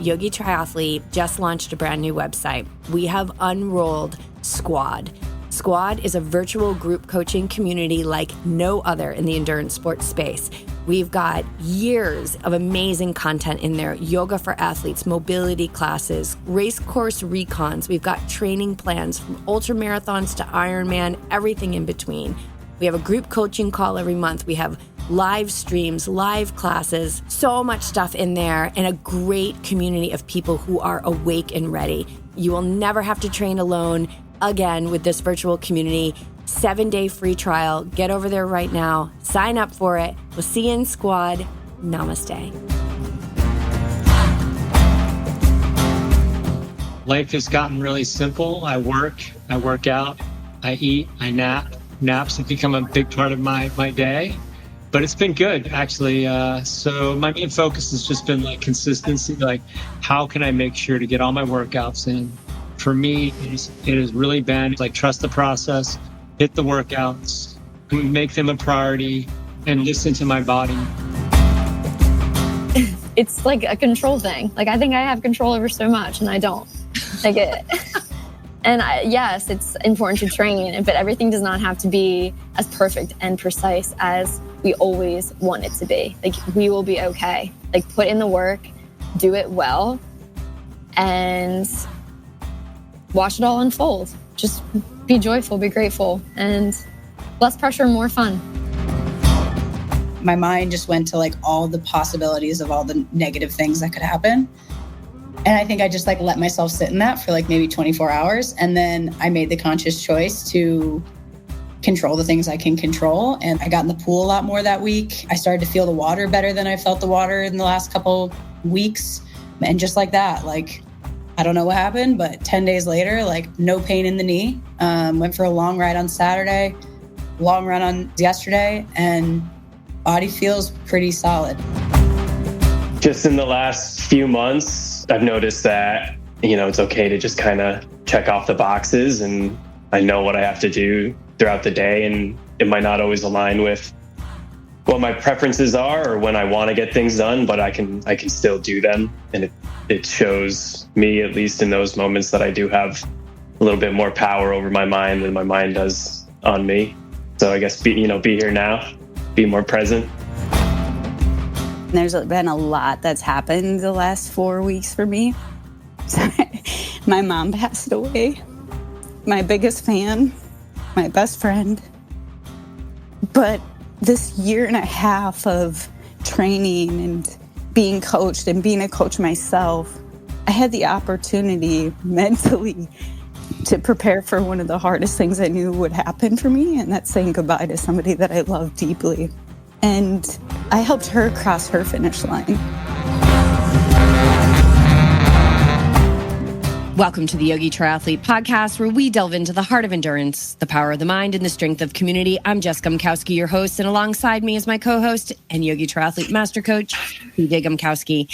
YogiTriathlete just launched a brand new website. We have unrolled Squad. Squad is a virtual group coaching community like no other in the endurance sports space. We've got years of amazing content in there. Yoga for athletes, mobility classes, race course recons. We've got training plans from ultra marathons to Ironman, everything in between. We have a group coaching call every month. We have live streams, live classes, so much stuff in there, and a great community of people who are awake and ready. You will never have to train alone again with this virtual community. 7-day free trial. Get over there right now. Sign up for it. We'll see you in Squad. Namaste. Life has gotten really simple. I work out, I eat, I nap. Naps have become a big part of my day, but it's been good actually. So my main focus has just been like consistency, like how can I make sure to get all my workouts in? For me, it has really been like trust the process, hit the workouts, make them a priority, and listen to my body. It's like a control thing. Like I think I have control over so much and I don't. Like it. And yes, it's important to train, but everything does not have to be as perfect and precise as we always want it to be. Like we will be okay. Like put in the work, do it well, and watch it all unfold. Just be joyful, be grateful, and less pressure, more fun. My mind just went to like all the possibilities of all the negative things that could happen. And I think I just like let myself sit in that for like maybe 24 hours. And then I made the conscious choice to control the things I can control. And I got in the pool a lot more that week. I started to feel the water better than I felt the water in the last couple weeks. And just like that, like, I don't know what happened, but 10 days later, like no pain in the knee. Went for a long ride on Saturday, long run on yesterday, and body feels pretty solid. Just in the last few months, I've noticed that, it's okay to just kind of check off the boxes, and I know what I have to do throughout the day, and it might not always align with what my preferences are or when I want to get things done, but I can still do them. And it shows me, at least in those moments, that I do have a little bit more power over my mind than my mind does on me. So I guess be here now, be more present. There's been a lot that's happened the last 4 weeks for me. My mom passed away, my biggest fan, my best friend. But this year and a half of training and being coached and being a coach myself, I had the opportunity mentally to prepare for one of the hardest things I knew would happen for me, and that's saying goodbye to somebody that I love deeply. And I helped her cross her finish line. Welcome to the Yogi Triathlete Podcast, where we delve into the heart of endurance, the power of the mind, and the strength of community. I'm Jessica Gumkowski, your host, and alongside me is my co-host and Yogi Triathlete Master Coach, BJ Gumkowski.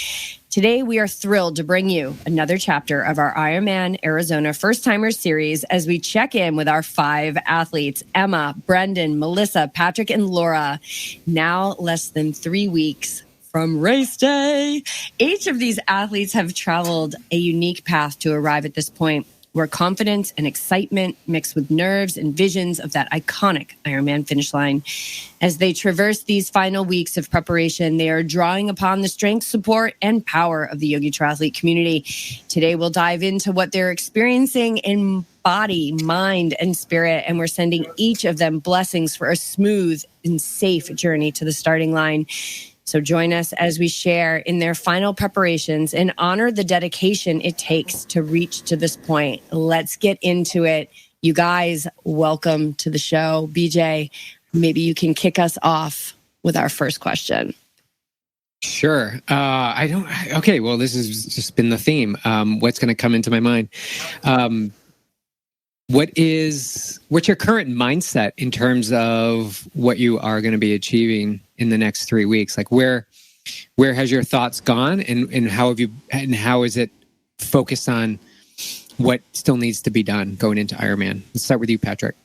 Today, we are thrilled to bring you another chapter of our Ironman Arizona First-Timers Series as we check in with our 5 athletes, Emma, Brendan, Melissa, Patrick, and Laura. Now less than 3 weeks from race day. Each of these athletes have traveled a unique path to arrive at this point, where confidence and excitement mix with nerves and visions of that iconic Ironman finish line. As they traverse these final weeks of preparation, they are drawing upon the strength, support, and power of the Yogi Triathlete community. Today, we'll dive into what they're experiencing in body, mind, and spirit, and we're sending each of them blessings for a smooth and safe journey to the starting line. So join us as we share in their final preparations and honor the dedication it takes to reach to this point. Let's get into it. You guys, welcome to the show. BJ, maybe you can kick us off with our first question. Sure. Okay, well, this has just been the theme. What's going to come into my mind? What's your current mindset in terms of what you are going to be achieving in the next 3 weeks? Like where has your thoughts gone, and how is it focused on what still needs to be done going into Ironman? Let's start with you, Patrick.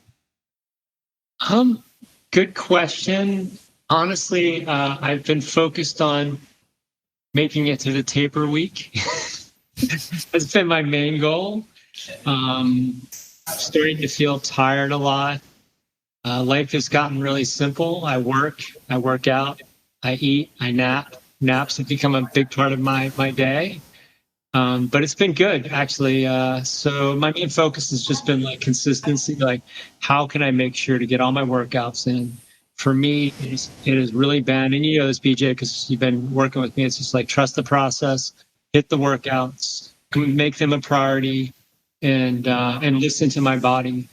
Good question. Honestly, I've been focused on making it to the taper week. That's been my main goal. Starting to feel tired a lot. Life has gotten really simple. I work out, I eat, I nap. Naps have become a big part of my day. But it's been good, actually. So my main focus has just been like consistency. Like, how can I make sure to get all my workouts in? For me, it has really been, and you know this, BJ, because you've been working with me. It's just like trust the process, hit the workouts, make them a priority, and listen to my body.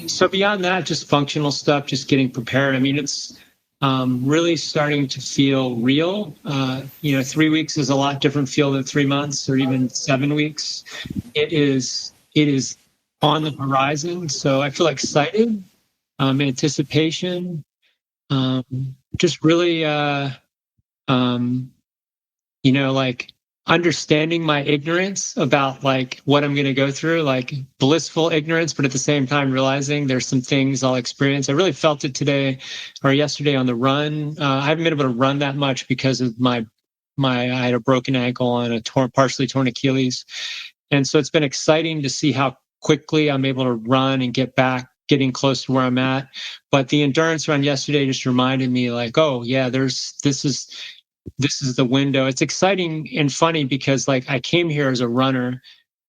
So beyond that, just functional stuff, just getting prepared. I mean, it's really starting to feel real. 3 weeks is a lot different feel than 3 months or even 7 weeks. It is on the horizon. So I feel excited, anticipation, just really, like understanding my ignorance about like what I'm going to go through, like blissful ignorance, but at the same time realizing there's some things I'll experience. I really felt it today or yesterday on the run. I haven't been able to run that much because of I had a broken ankle and a partially torn Achilles. And so it's been exciting to see how quickly I'm able to run and get back, getting close to where I'm at. But the endurance run yesterday just reminded me like, oh yeah, this is the window. It's exciting and funny because like I came here as a runner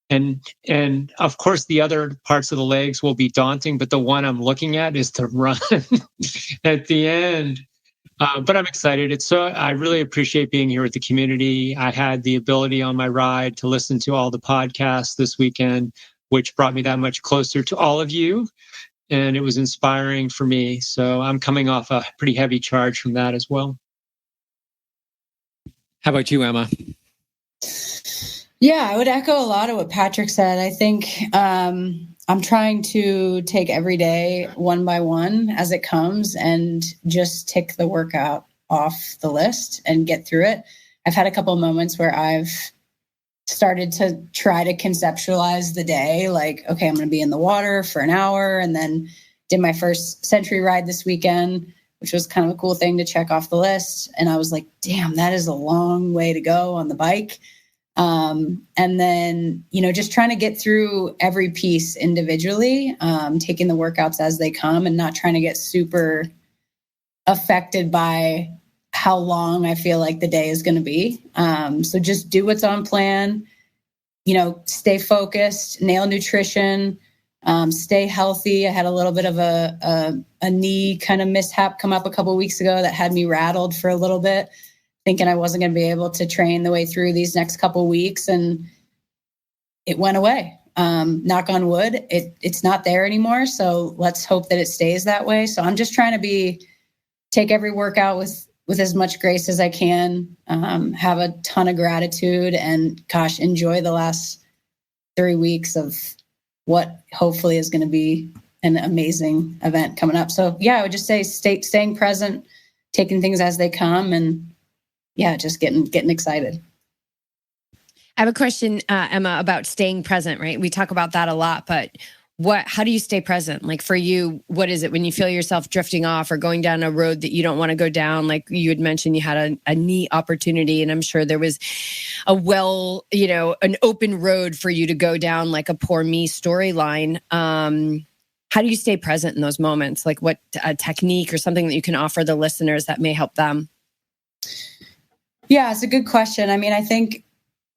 and of course the other parts of the legs will be daunting, but the one I'm looking at is to run at the end. But I'm excited. I really appreciate being here with the community. I had the ability on my ride to listen to all the podcasts this weekend, which brought me that much closer to all of you. And it was inspiring for me. So I'm coming off a pretty heavy charge from that as well. How about you, Emma? Yeah, I would echo a lot of what Patrick said. I think I'm trying to take every day one by one as it comes and just tick the workout off the list and get through it. I've had a couple of moments where I've started to try to conceptualize the day, like, okay, I'm going to be in the water for an hour, and then did my first century ride this weekend, which was kind of a cool thing to check off the list. And I was like, damn, that is a long way to go on the bike. And then, just trying to get through every piece individually, taking the workouts as they come and not trying to get super affected by how long I feel like the day is going to be. So just do what's on plan, stay focused, nail nutrition, stay healthy. I had a little bit of a knee kind of mishap come up a couple of weeks ago that had me rattled for a little bit, thinking I wasn't going to be able to train the way through these next couple of weeks. And it went away. Knock on wood. It's not there anymore. So let's hope that it stays that way. So I'm just trying to take every workout with as much grace as I can, have a ton of gratitude, and enjoy the last 3 weeks of what hopefully is going to be an amazing event coming up. So yeah, I would just say staying present, taking things as they come, and yeah, just getting excited. I have a question, Emma, about staying present, right? We talk about that a lot, but how do you stay present? Like for you, what is it when you feel yourself drifting off or going down a road that you don't want to go down? Like you had mentioned, you had a knee opportunity, and I'm sure there was an open road for you to go down, like a poor me storyline. How do you stay present in those moments? Like what technique or something that you can offer the listeners that may help them? Yeah, it's a good question. I mean, I think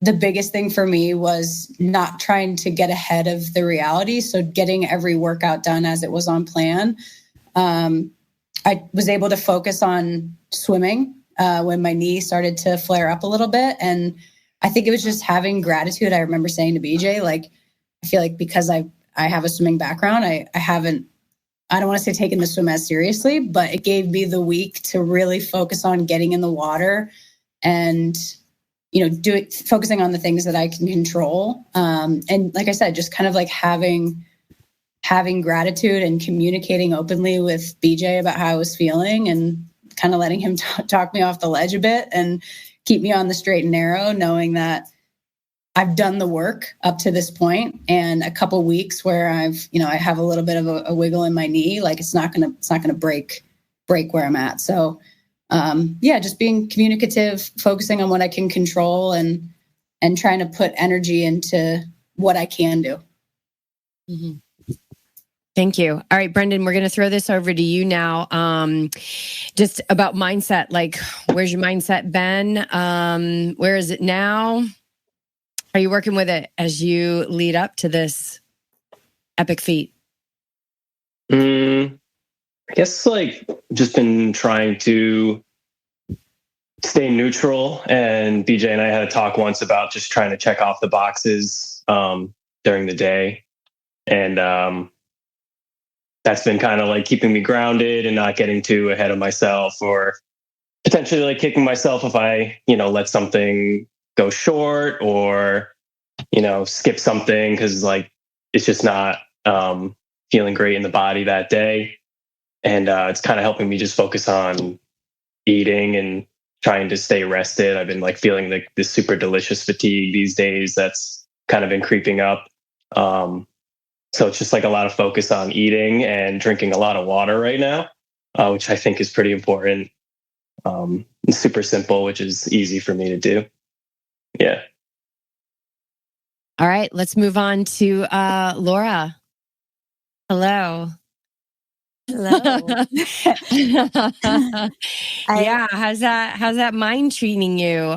the biggest thing for me was not trying to get ahead of the reality. So getting every workout done as it was on plan. I was able to focus on swimming when my knee started to flare up a little bit. And I think it was just having gratitude. I remember saying to BJ, like, I feel like because I have a swimming background, I don't want to say taken the swim as seriously, but it gave me the week to really focus on getting in the water and focusing on the things that I can control. And like I said, just kind of like having gratitude and communicating openly with BJ about how I was feeling, and kind of letting him talk me off the ledge a bit and keep me on the straight and narrow, knowing that I've done the work up to this point, and a couple weeks where I have a little bit of a wiggle in my knee, like it's not going to break where I'm at. So just being communicative, focusing on what I can control, and and trying to put energy into what I can do. Mm-hmm. Thank you. All right, Brendan, we're going to throw this over to you now. Just about mindset, like where's your mindset been? Where is it now? Are you working with it as you lead up to this epic feat? I guess like just been trying to stay neutral, and BJ and I had a talk once about just trying to check off the boxes during the day. And that's been kind of like keeping me grounded and not getting too ahead of myself, or potentially like kicking myself if I, let something go short or, skip something because like it's just not feeling great in the body that day. And it's kind of helping me just focus on eating and trying to stay rested. I've been like feeling like this super delicious fatigue these days that's kind of been creeping up. So it's just like a lot of focus on eating and drinking a lot of water right now, which I think is pretty important. It's super simple, which is easy for me to do. Yeah. All right, let's move on to Laura. Hello. Hello. Yeah, how's that mind treating you?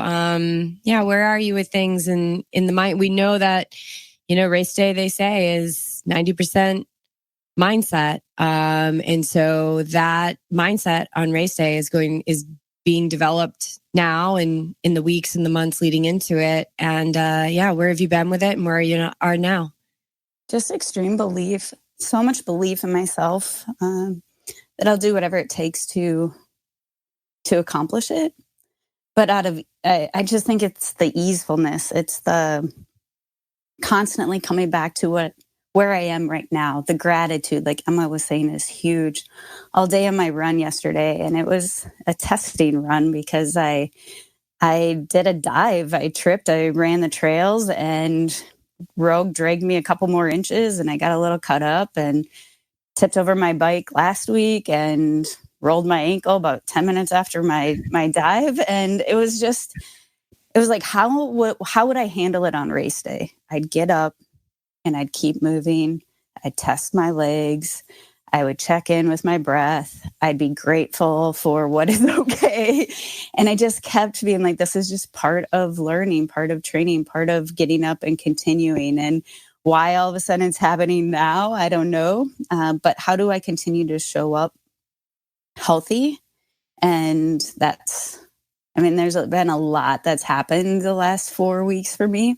Yeah, where are you with things in the mind? We know that, race day, they say, is 90% mindset. And so that mindset on race day is being developed now and in the weeks and the months leading into it. And where have you been with it and where you are now? Just extreme belief, so much belief in myself that I'll do whatever it takes to accomplish it. But I just think it's the easefulness. It's the constantly coming back to where I am right now. The gratitude, like Emma was saying, is huge. All day on my run yesterday, and it was a testing run because I did a dive. I tripped. I ran the trails, and Rogue dragged me a couple more inches, and I got a little cut up and tipped over my bike last week and rolled my ankle about 10 minutes after my dive. And it was like, how would I handle it on race day? I'd get up and I'd keep moving. I'd test my legs. I would check in with my breath. I'd be grateful for what is okay. And I just kept being like, this is just part of learning, part of training, part of getting up and continuing. And why all of a sudden it's happening now, I don't know. But how do I continue to show up healthy? And there's been a lot that's happened the last 4 weeks for me.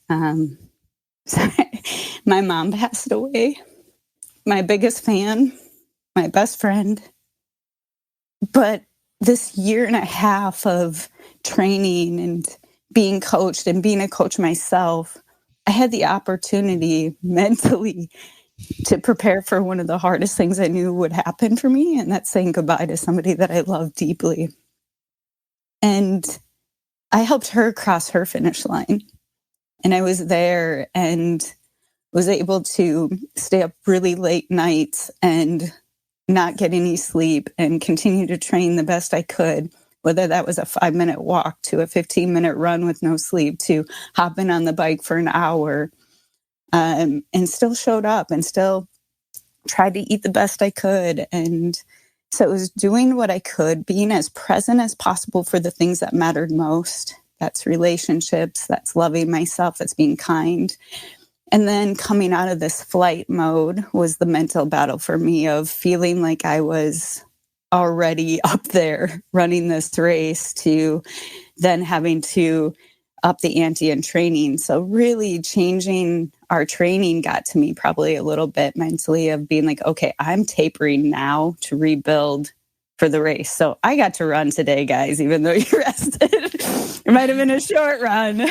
My mom passed away. My biggest fan, my best friend. But this year and a half of training and being coached and being a coach myself, I had the opportunity mentally to prepare for one of the hardest things I knew would happen for me, and that's saying goodbye to somebody that I love deeply. And I helped her cross her finish line. And I was there and was able to stay up really late nights and not get any sleep and continue to train the best I could, whether that was a 5-minute walk to a 15-minute run with no sleep to hopping on the bike for an hour, and still showed up and still tried to eat the best I could. And so it was doing what I could, being as present as possible for the things that mattered most. That's relationships, that's loving myself, that's being kind. And then coming out of this flight mode was the mental battle for me of feeling like I was already up there running this race to then having to up the ante in training. So really changing our training got to me probably a little bit mentally of being like, okay, I'm tapering now to rebuild for the race. So I got to run today, guys, even though you rested. It might have been a short run,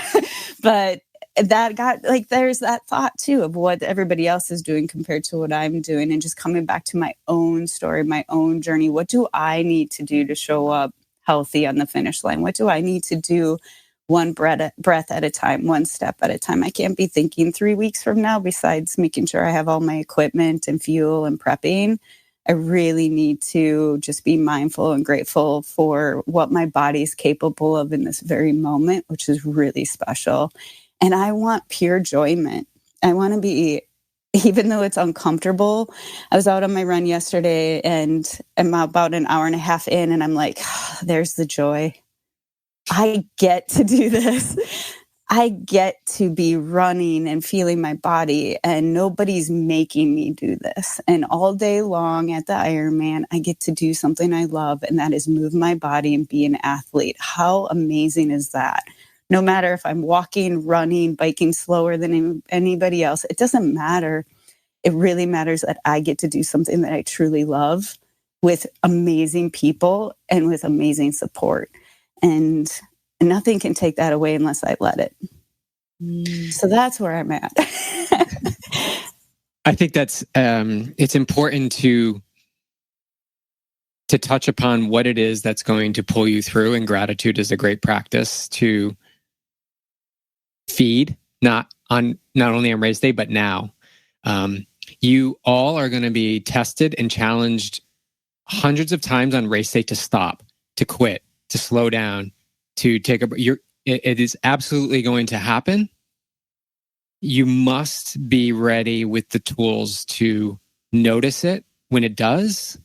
but that got like, there's that thought too of what everybody else is doing compared to what I'm doing, and just coming back to my own story, my own journey. What do I need to do to show up healthy on the finish line? What do I need to do one breath at a time, one step at a time? I can't be thinking 3 weeks from now, besides making sure I have all my equipment and fuel and prepping. I really need to just be mindful and grateful for what my body's capable of in this very moment, which is really special. And I want pure enjoyment. I want to be, even though it's uncomfortable. I was out on my run yesterday and I'm about an hour and a half in and I'm like, oh, there's the joy. I get to do this. I get to be running and feeling my body, and nobody's making me do this. And all day long at the Ironman, I get to do something I love, and that is move my body and be an athlete. How amazing is that? No matter if I'm walking, running, biking slower than anybody else, it doesn't matter. It really matters that I get to do something that I truly love with amazing people and with amazing support. And nothing can take that away unless I let it. So that's where I'm at. I think that's it's important to touch upon what it is that's going to pull you through, and gratitude is a great practice to feed, not only on race day, but now. You all are going to be tested and challenged hundreds of times on race day to stop, to quit, to slow down, to take it is absolutely going to happen. You must be ready with the tools to notice it when it does,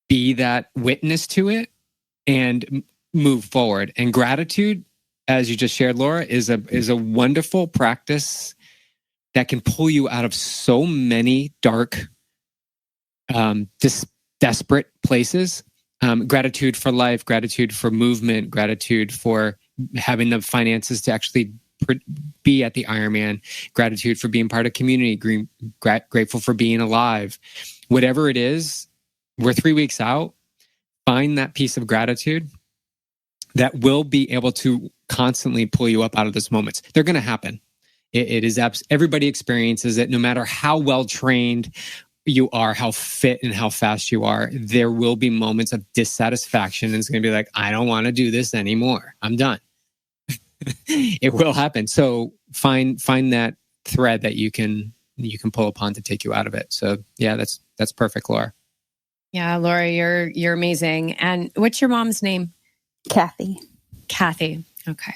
be that witness to it, and move forward. And gratitude, as you just shared, Laura, is a wonderful practice that can pull you out of so many dark, desperate places. Gratitude for life, gratitude for movement, gratitude for having the finances to actually be at the Ironman, gratitude for being part of community, grateful for being alive. Whatever it is, we're 3 weeks out. Find that piece of gratitude that will be able to constantly pull you up out of those moments. They're going to happen. It is everybody experiences it, no matter how well trained you are, how fit and how fast you are. There will be moments of dissatisfaction, and it's going to be like, I don't want to do this anymore. I'm done. It will happen. So find that thread that you can pull upon to take you out of it. So yeah, that's perfect, Laura. Yeah, Laura, you're amazing. And what's your mom's name? Kathy. Okay.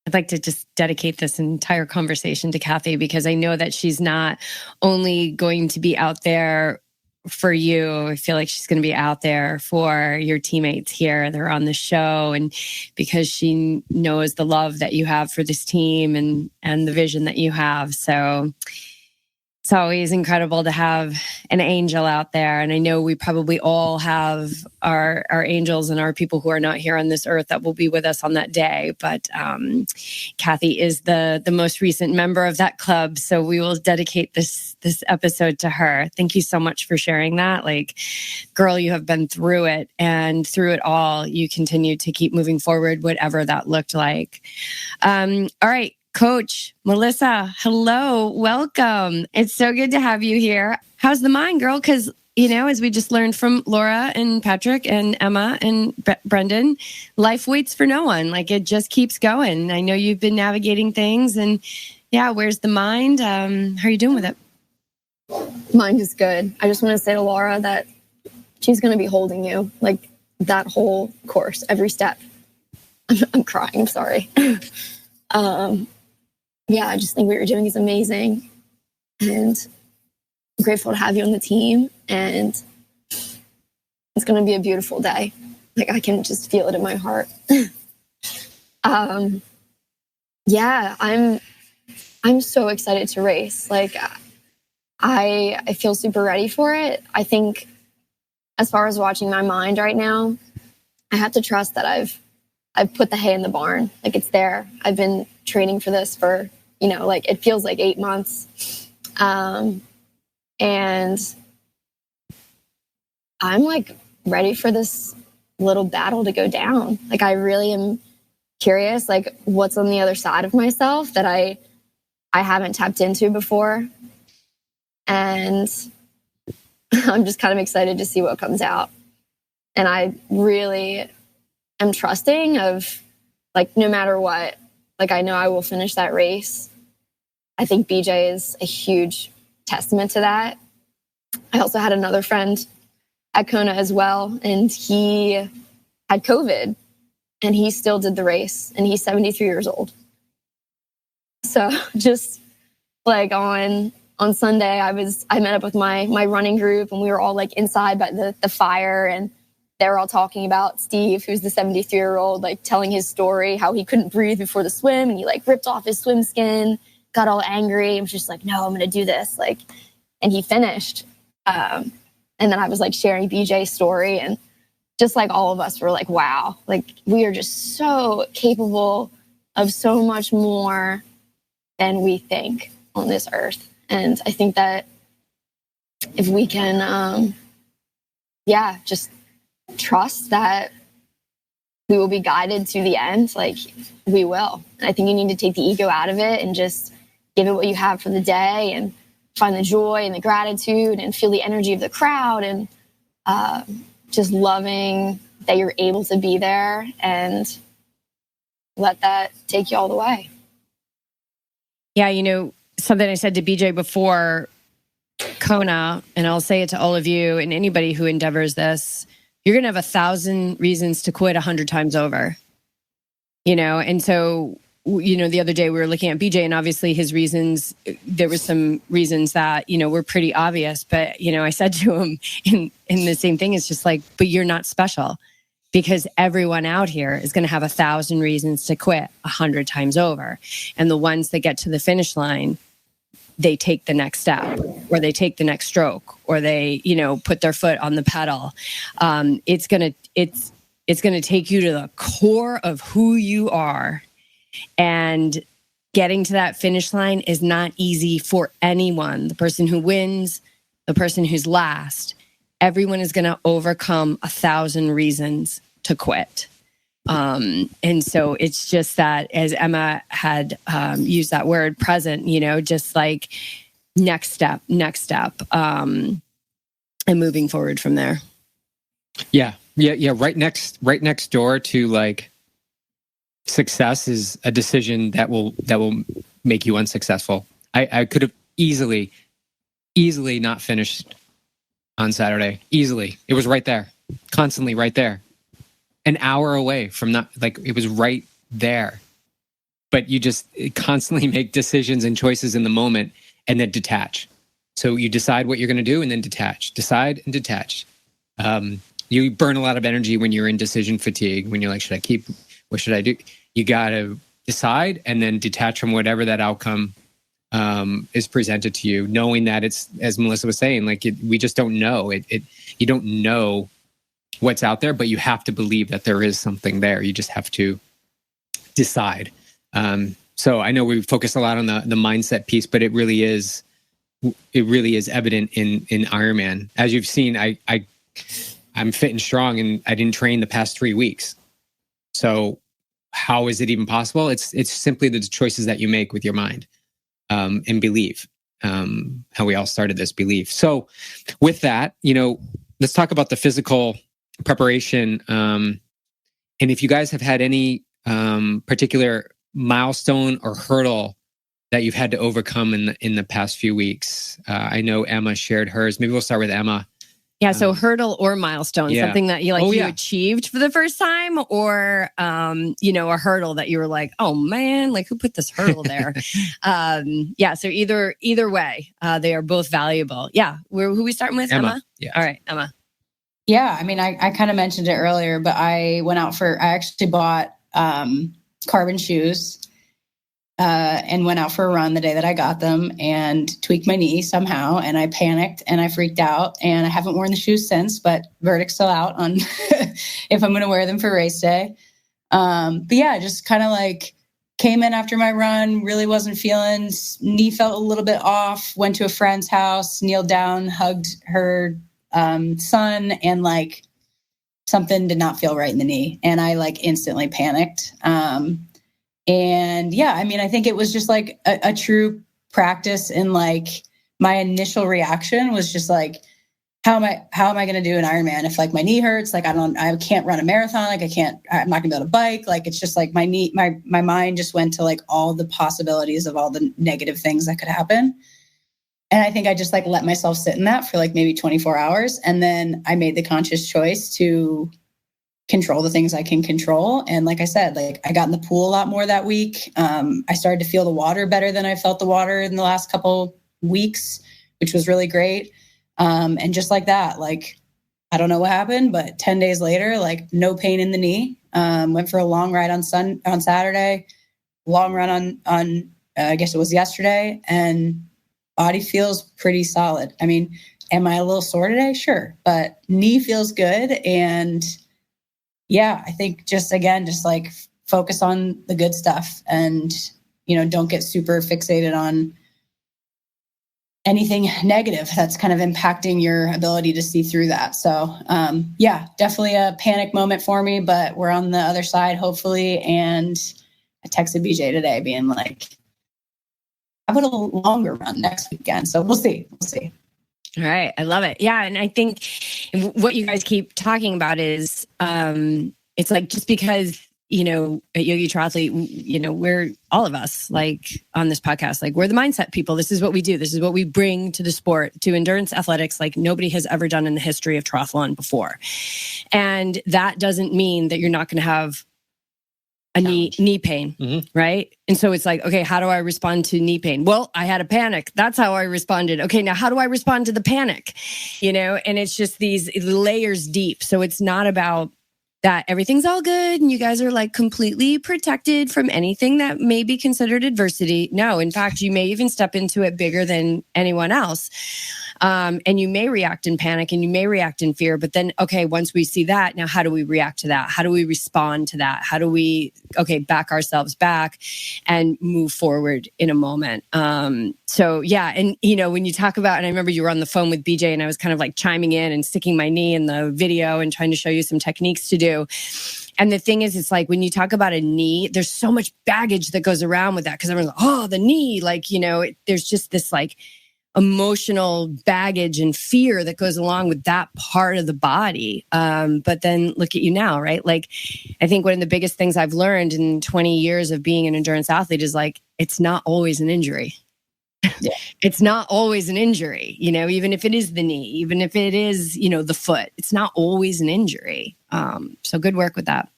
I'd like to just dedicate this entire conversation to Kathy, because I know that she's not only going to be out there for you. I feel like she's going to be out there for your teammates here. They're on the show, and because she knows the love that you have for this team and the vision that you have. So it's always incredible to have an angel out there. And I know we probably all have our angels and our people who are not here on this earth that will be with us on that day. But Kathy is the most recent member of that club. So we will dedicate this episode to her. Thank you so much for sharing that. Like, girl, you have been through it, and through it all, you continue to keep moving forward, whatever that looked like. All right. Coach Melissa, hello, welcome. It's so good to have you here. How's the mind, girl? Because, as we just learned from Laura and Patrick and Emma and Brendan, life waits for no one. Like, it just keeps going. I know you've been navigating things, and yeah, where's the mind? How are you doing with it? Mind is good. I just want to say to Laura that she's going to be holding you like that whole course, every step. I'm crying. I'm sorry. Yeah, I just think what you're doing is amazing, and I'm grateful to have you on the team, and it's going to be a beautiful day. Like, I can just feel it in my heart. Yeah, I'm so excited to race. Like, I feel super ready for it. I think as far as watching my mind right now, I have to trust that I've put the hay in the barn. Like, it's there. I've been training for this for, it feels like 8 months. And I'm like ready for this little battle to go down. Like, I really am curious, like, what's on the other side of myself that I haven't tapped into before. And I'm just kind of excited to see what comes out. And I really am trusting of, like, no matter what, like, I know I will finish that race. I think BJ is a huge testament to that. I also had another friend at Kona as well, and he had COVID, and he still did the race, and he's 73 years old. So just like on Sunday, I met up with my running group, and we were all like inside by the fire, and they were all talking about Steve, who's the 73-year-old, like telling his story, how he couldn't breathe before the swim, and he like ripped off his swim skin, got all angry, and was just like, no, I'm gonna do this, like, and he finished. And then I was like sharing BJ's story, and just like all of us were like, wow, like we are just so capable of so much more than we think on this earth. And I think that if we can, just trust that we will be guided to the end, like we will. And I think you need to take the ego out of it and just give it what you have for the day and find the joy and the gratitude and feel the energy of the crowd and just loving that you're able to be there and let that take you all the way. Yeah, you know, something I said to BJ before Kona, and I'll say it to all of you and anybody who endeavors this, you're going to have 1,000 reasons to quit 100 times over, you know? And so, you know, the other day we were looking at BJ, and obviously his reasons, there were some reasons that, you know, were pretty obvious, but, you know, I said to him in the same thing, it's just like, but you're not special, because everyone out here is going to have 1,000 reasons to quit 100 times over. And the ones that get to the finish line, they take the next step, or they take the next stroke, or they, you know, put their foot on the pedal. It's gonna take you to the core of who you are, and getting to that finish line is not easy for anyone. The person who wins, the person who's last, everyone is going to overcome 1,000 reasons to quit. And so it's just that, as Emma had used that word, present, you know, just like next step, and moving forward from there. Yeah. Right next door to like success is a decision that will make you unsuccessful. I could have easily not finished on Saturday. Easily. It was right there, constantly right there. An hour away from not, like, it was right there. But you just constantly make decisions and choices in the moment and then detach. So you decide what you're going to do and then detach. Decide and detach. You burn a lot of energy when you're in decision fatigue, when you're like, should I keep, what should I do? You got to decide and then detach from whatever that outcome is presented to you, knowing that it's, as Melissa was saying, like we just don't know. You don't know what's out there, but you have to believe that there is something there. You just have to decide. So I know we focus a lot on the mindset piece, but it really is evident in Ironman. As you've seen, I'm fit and strong, and I didn't train the past 3 weeks. So how is it even possible? It's simply the choices that you make with your mind, and belief. How we all started this belief. So with that, you know, let's talk about the physical preparation. And if you guys have had any particular milestone or hurdle that you've had to overcome in the past few weeks. I know Emma shared hers. Maybe we'll start with Emma. Yeah, so hurdle or milestone, something that you achieved for the first time, or you know, a hurdle that you were like, oh man, like who put this hurdle there? So either way, they are both valuable. Yeah, who we starting with? Emma? Yeah. All right, Emma. Yeah, I mean, I kind of mentioned it earlier, but I actually bought carbon shoes and went out for a run the day that I got them and tweaked my knee somehow. And I panicked and I freaked out, and I haven't worn the shoes since, but verdict's still out on if I'm going to wear them for race day. But yeah, just kind of like came in after my run, really wasn't feeling, knee felt a little bit off, went to a friend's house, kneeled down, hugged her son, and like something did not feel right in the knee. And I like instantly panicked. And yeah, I mean, I think it was just like a true practice. And like my initial reaction was just like, how am I going to do an Ironman if like my knee hurts? Like I can't run a marathon. Like I'm not gonna be able to bike. Like, it's just like my knee, my mind just went to like all the possibilities of all the negative things that could happen. And I think I just like let myself sit in that for like maybe 24 hours. And then I made the conscious choice to control the things I can control. And like I said, like I got in the pool a lot more that week. I started to feel the water better than I felt the water in the last couple weeks, which was really great. And just like that, like, I don't know what happened, but 10 days later, like no pain in the knee. Went for a long ride on Saturday, long run on I guess it was yesterday, and body feels pretty solid. I mean, am I a little sore today? Sure. But knee feels good. And yeah, I think just like focus on the good stuff and, don't get super fixated on anything negative that's kind of impacting your ability to see through that. So yeah, definitely a panic moment for me, but we're on the other side, hopefully. And I texted BJ today being like, how about a longer run next weekend? So we'll see. All right. I love it. Yeah. And I think what you guys keep talking about is it's like, just because, at YogiTriathlete, we're all of us like on this podcast, like we're the mindset people. This is what we do. This is what we bring to the sport, to endurance athletics, like nobody has ever done in the history of triathlon before. And that doesn't mean that you're not going to have a knee pain, right? And so it's like, okay, how do I respond to knee pain? Well, I had a panic. That's how I responded. Okay, now how do I respond to the panic? And it's just these layers deep. So it's not about that everything's all good and you guys are like completely protected from anything that may be considered adversity. No, in fact, you may even step into it bigger than anyone else. And you may react in panic and you may react in fear, but then, okay, once we see that, now how do we react to that? How do we respond to that? How do we, back ourselves back and move forward in a moment? So yeah. And when you talk about, and I remember you were on the phone with BJ and I was kind of like chiming in and sticking my knee in the video and trying to show you some techniques to do. And the thing is, it's like when you talk about a knee, there's so much baggage that goes around with that. Cause everyone's like, oh, the knee, like, there's just this like emotional baggage and fear that goes along with that part of the body. But then look at you now, right? Like, I think one of the biggest things I've learned in 20 years of being an endurance athlete is like, it's not always an injury. Yeah. It's not always an injury, even if it is the knee, even if it is, the foot, it's not always an injury. So good work with that.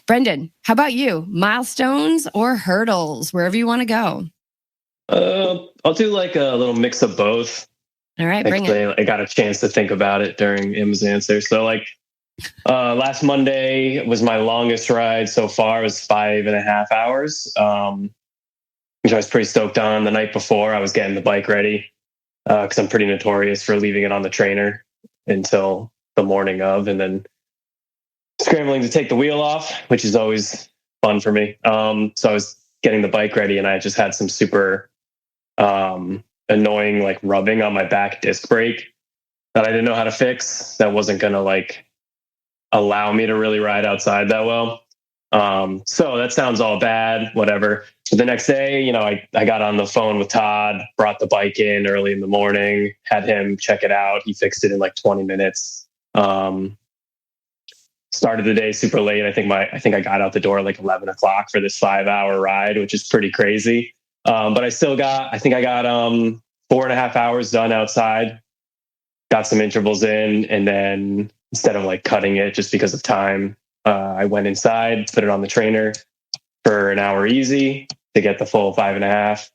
Brendan, how about you? Milestones or hurdles, wherever you want to go? I'll do like a little mix of both. All right, bring it. I got a chance to think about it during Emma's answer. So like last Monday was my longest ride so far. It was 5.5 hours, which I was pretty stoked on. The night before, I was getting the bike ready because I'm pretty notorious for leaving it on the trainer until the morning of, and then scrambling to take the wheel off, which is always fun for me. So I was getting the bike ready, and I just had some super annoying like rubbing on my back disc brake that I didn't know how to fix. That wasn't gonna like allow me to really ride outside that well. So that sounds all bad, whatever. So the next day, I got on the phone with Todd, brought the bike in early in the morning, had him check it out. He fixed it in like 20 minutes. Started the day super late. I think I got out the door like 11 o'clock for this 5-hour ride, which is pretty crazy. But I got 4.5 hours done outside, got some intervals in, and then instead of like cutting it just because of time, I went inside, put it on the trainer for an hour easy to get the full 5.5,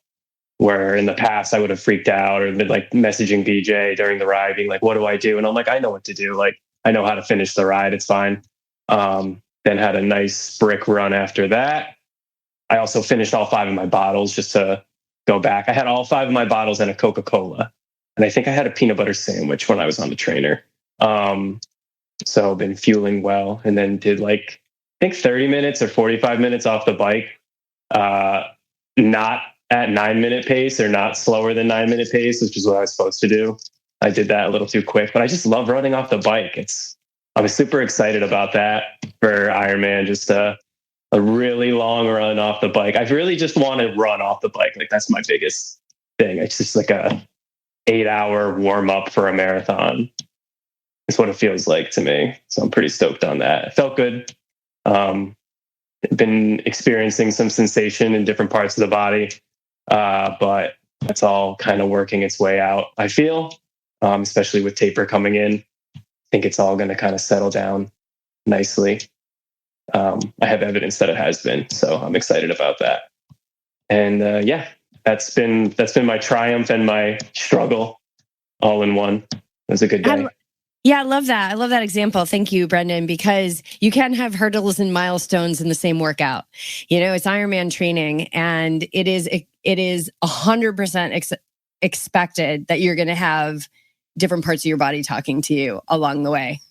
where in the past I would have freaked out or been like messaging BJ during the ride being like, what do I do? And I'm like, I know what to do. Like, I know how to finish the ride. It's fine. Then had a nice brick run after that. I also finished all 5 of my bottles just to go back. I had all 5 of my bottles and a Coca-Cola. And I think I had a peanut butter sandwich when I was on the trainer. So been fueling well, and then did like, I think 30 minutes or 45 minutes off the bike. Not at 9-minute pace or not slower than 9-minute pace, which is what I was supposed to do. I did that a little too quick, but I just love running off the bike. I was super excited about that for Ironman, just a really long run off the bike. I really just want to run off the bike. Like that's my biggest thing. It's just like a 8-hour warm up for a marathon. It's what it feels like to me. So I'm pretty stoked on that. It felt good. Been experiencing some sensation in different parts of the body. But that's all kind of working its way out, I feel, especially with taper coming in. I think it's all going to kind of settle down nicely. I have evidence that it has been, so I'm excited about that. And that's been my triumph and my struggle all in one. It was a good day. I love that. I love that example. Thank you, Brendan, because you can have hurdles and milestones in the same workout. It's Ironman training, and it is 100% expected that you're going to have different parts of your body talking to you along the way.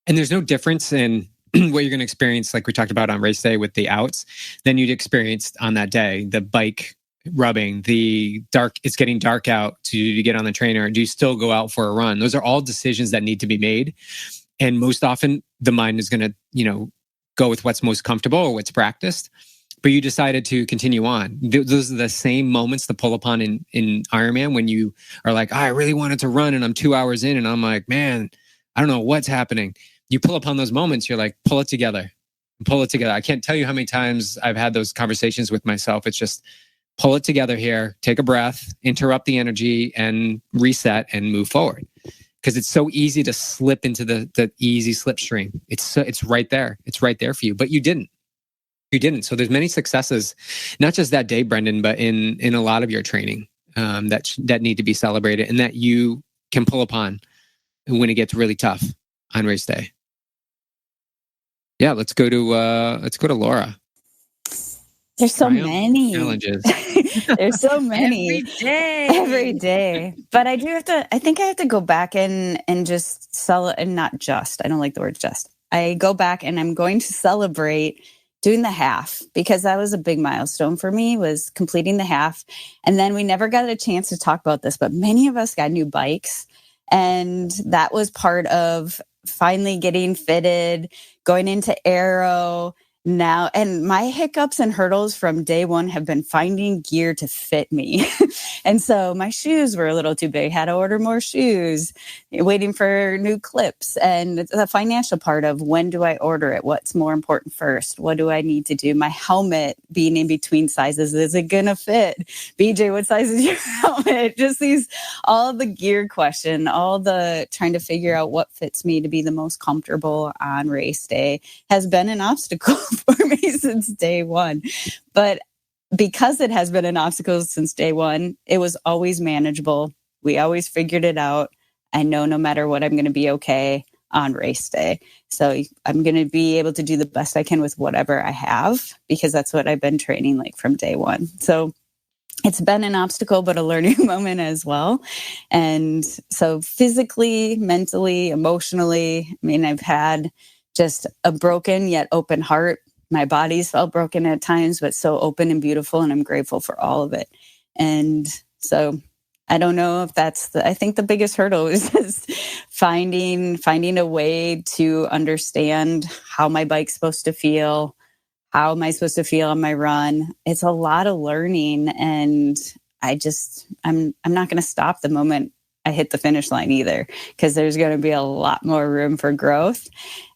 And there's no difference in what you're going to experience, like we talked about on race day with the outs, than you'd experienced on that day. The bike rubbing, it's getting dark out. Do you get on the trainer? Do you still go out for a run? Those are all decisions that need to be made. And most often the mind is going to, go with what's most comfortable or what's practiced. But you decided to continue on. Those are the same moments to pull upon in Ironman when you are like, I really wanted to run and I'm 2 hours in and I'm like, man, I don't know what's happening. You pull upon those moments, you're like, pull it together. I can't tell you how many times I've had those conversations with myself. It's just pull it together here, take a breath, interrupt the energy and reset and move forward. Because it's so easy to slip into the easy slipstream. It's right there. It's right there for you, but you didn't. So there's many successes, not just that day, Brendan, but in a lot of your training that need to be celebrated and that you can pull upon when it gets really tough on race day. Yeah, let's go to Laura. There's so many challenges. There's so many every day. But I think I have to go back and just and not just. I don't like the word just. I go back and I'm going to celebrate doing the half, because that was a big milestone for me, was completing the half. And then we never got a chance to talk about this, but many of us got new bikes. And that was part of finally getting fitted, going into aero now. And my hiccups and hurdles from day one have been finding gear to fit me. And so my shoes were a little too big, had to order more shoes, waiting for new clips. And the financial part of when do I order it? What's more important first? What do I need to do? My helmet being in between sizes, is it going to fit? BJ, what size is your helmet? Just all the gear question, all the trying to figure out what fits me to be the most comfortable on race day has been an obstacle for me since day one. But because it has been an obstacle since day one, it was always manageable. We always figured it out. I know no matter what, I'm going to be okay on race day. So I'm going to be able to do the best I can with whatever I have, because that's what I've been training like from day one. So it's been an obstacle, but a learning moment as well. And so physically, mentally, emotionally, I've had just a broken yet open heart. My body's felt broken at times, but so open and beautiful, and I'm grateful for all of it. And so I don't know if I think the biggest hurdle is just finding a way to understand how my bike's supposed to feel. How am I supposed to feel on my run? It's a lot of learning, and I'm not going to stop the moment I hit the finish line either, because there's going to be a lot more room for growth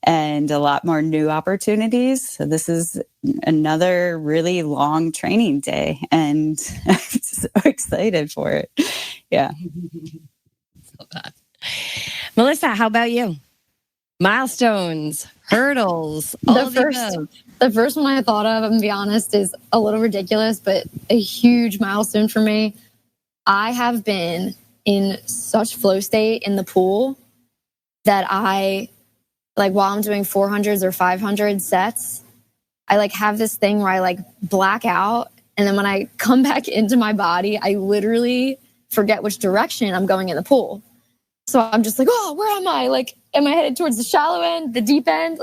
and a lot more new opportunities. So this is another really long training day, and I'm so excited for it. Yeah. Love that. Melissa, how about you? Milestones, hurdles, the first one I thought of, I'm going to be honest, is a little ridiculous, but a huge milestone for me. I have been in such flow state in the pool that I, while I'm doing 400s or 500 sets, I have this thing where I black out. And then when I come back into my body, I literally forget which direction I'm going in the pool. So I'm just oh, where am I? Am I headed towards the shallow end, the deep end?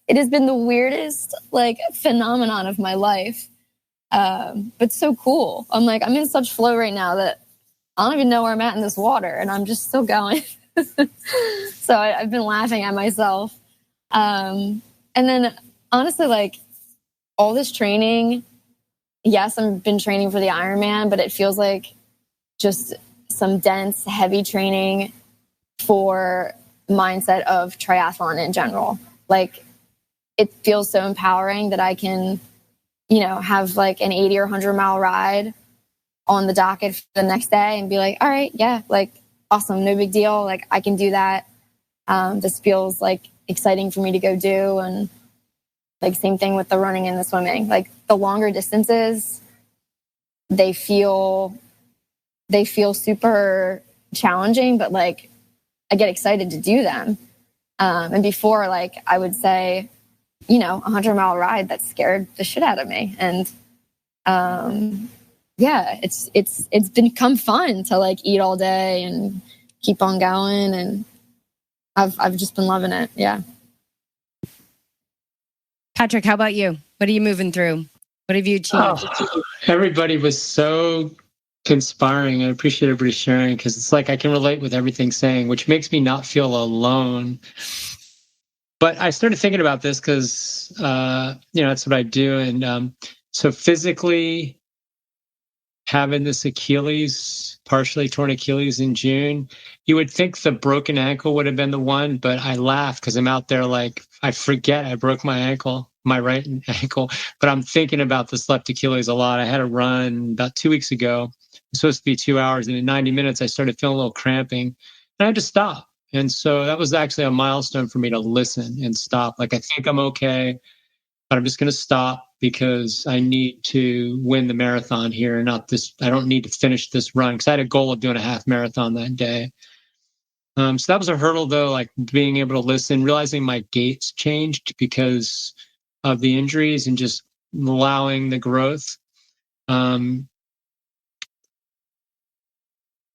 It has been the weirdest phenomenon of my life. But so cool. I'm in such flow right now that I don't even know where I'm at in this water, and I'm just still going. So I've been laughing at myself. And then honestly, all this training, yes, I've been training for the Ironman, but it feels like just some dense, heavy training for mindset of triathlon in general. It feels so empowering that I can, have an 80 or 100 mile ride on the docket for the next day and be like, all right, yeah, like awesome, no big deal. Like I can do that. This feels like exciting for me to go do. And like same thing with the running and the swimming. Like the longer distances, they feel super challenging, but like I get excited to do them. And before, like I would say, you know, 100-mile ride that scared the shit out of me. And yeah, it's become fun to like eat all day and keep on going, and I've just been loving it. Yeah. Patrick, how about you? What are you moving through? What have you achieved? Everybody was so inspiring. I appreciate everybody sharing, because it's like I can relate with everything saying, which makes me not feel alone. But I started thinking about this because, you know, that's what I do. And so physically having this partially torn Achilles in June, you would think the broken ankle would have been the one, but I laugh because I'm out there like, I forget I broke my right ankle, but I'm thinking about this left Achilles a lot. I had a run about 2 weeks ago. It's supposed to be 2 hours, and in 90 minutes, I started feeling a little cramping, and I had to stop. And so that was actually a milestone for me to listen and stop. Like, I think I'm okay, but I'm just going to stop because I need to win the marathon here, and not this. I don't need to finish this run, because I had a goal of doing a half marathon that day. So that was a hurdle, though, like being able to listen, realizing my gait's changed because of the injuries, and just allowing the growth.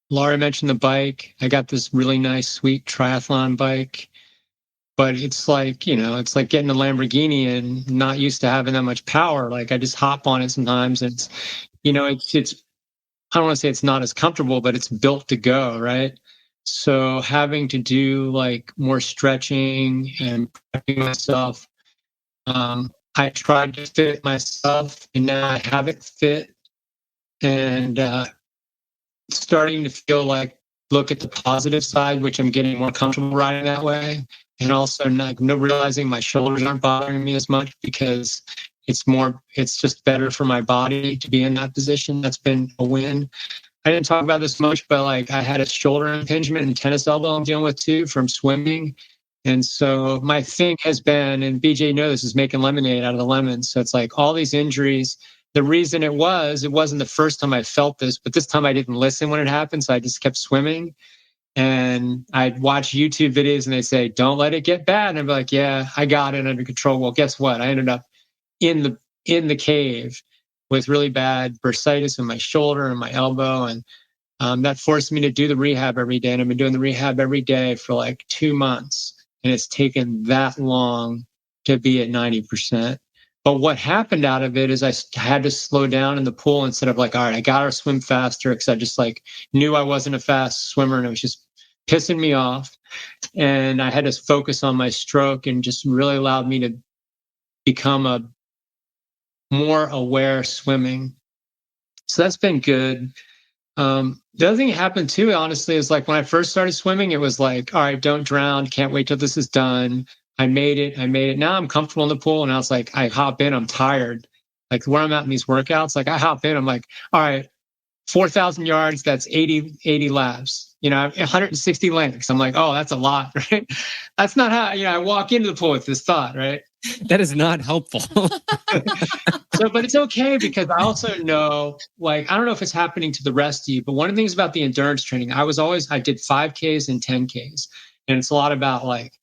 Laura mentioned the bike. I got this really nice, sweet triathlon bike, but it's like, you know, it's like getting a Lamborghini and not used to having that much power. Like I just hop on it sometimes. And it's, you know, it's, I don't want to say it's not as comfortable, but it's built to go, right? So having to do like more stretching and prepping myself, I tried to fit myself, and now I have it fit, and starting to feel like, look at the positive side, which I'm getting more comfortable riding that way. And also like realizing my shoulders aren't bothering me as much, because it's just better for my body to be in that position. That's been a win. I didn't talk about this much, but like I had a shoulder impingement and tennis elbow I'm dealing with too from swimming. And so my thing has been, and BJ knows this, is making lemonade out of the lemons. So it's like all these injuries. The reason it wasn't the first time I felt this, but this time I didn't listen when it happened. So I just kept swimming, and I'd watch YouTube videos and they say, don't let it get bad. And I'd be like, yeah, I got it under control. Well, guess what? I ended up in the cave with really bad bursitis in my shoulder and my elbow. And that forced me to do the rehab every day. And I've been doing the rehab every day for like 2 months. And it's taken that long to be at 90%. But what happened out of it is I had to slow down in the pool instead of like, all right, I got to swim faster, because I just like knew I wasn't a fast swimmer and it was just pissing me off. And I had to focus on my stroke, and just really allowed me to become a more aware swimming. So that's been good. The other thing that happened too, honestly, is like when I first started swimming, it was like, all right, don't drown. Can't wait till this is done. I made it. Now I'm comfortable in the pool, and I was like, I hop in, I'm tired. Like where I'm at in these workouts, like I hop in, I'm like, all right, 4,000 yards, that's 80 laps, you know, 160 lengths. I'm like, oh, that's a lot, right? That's not how, you know, I walk into the pool with this thought, right? That is not helpful. So, but it's okay, because I also know, like, I don't know if it's happening to the rest of you, but one of the things about the endurance training, I did 5Ks and 10Ks. And it's a lot about like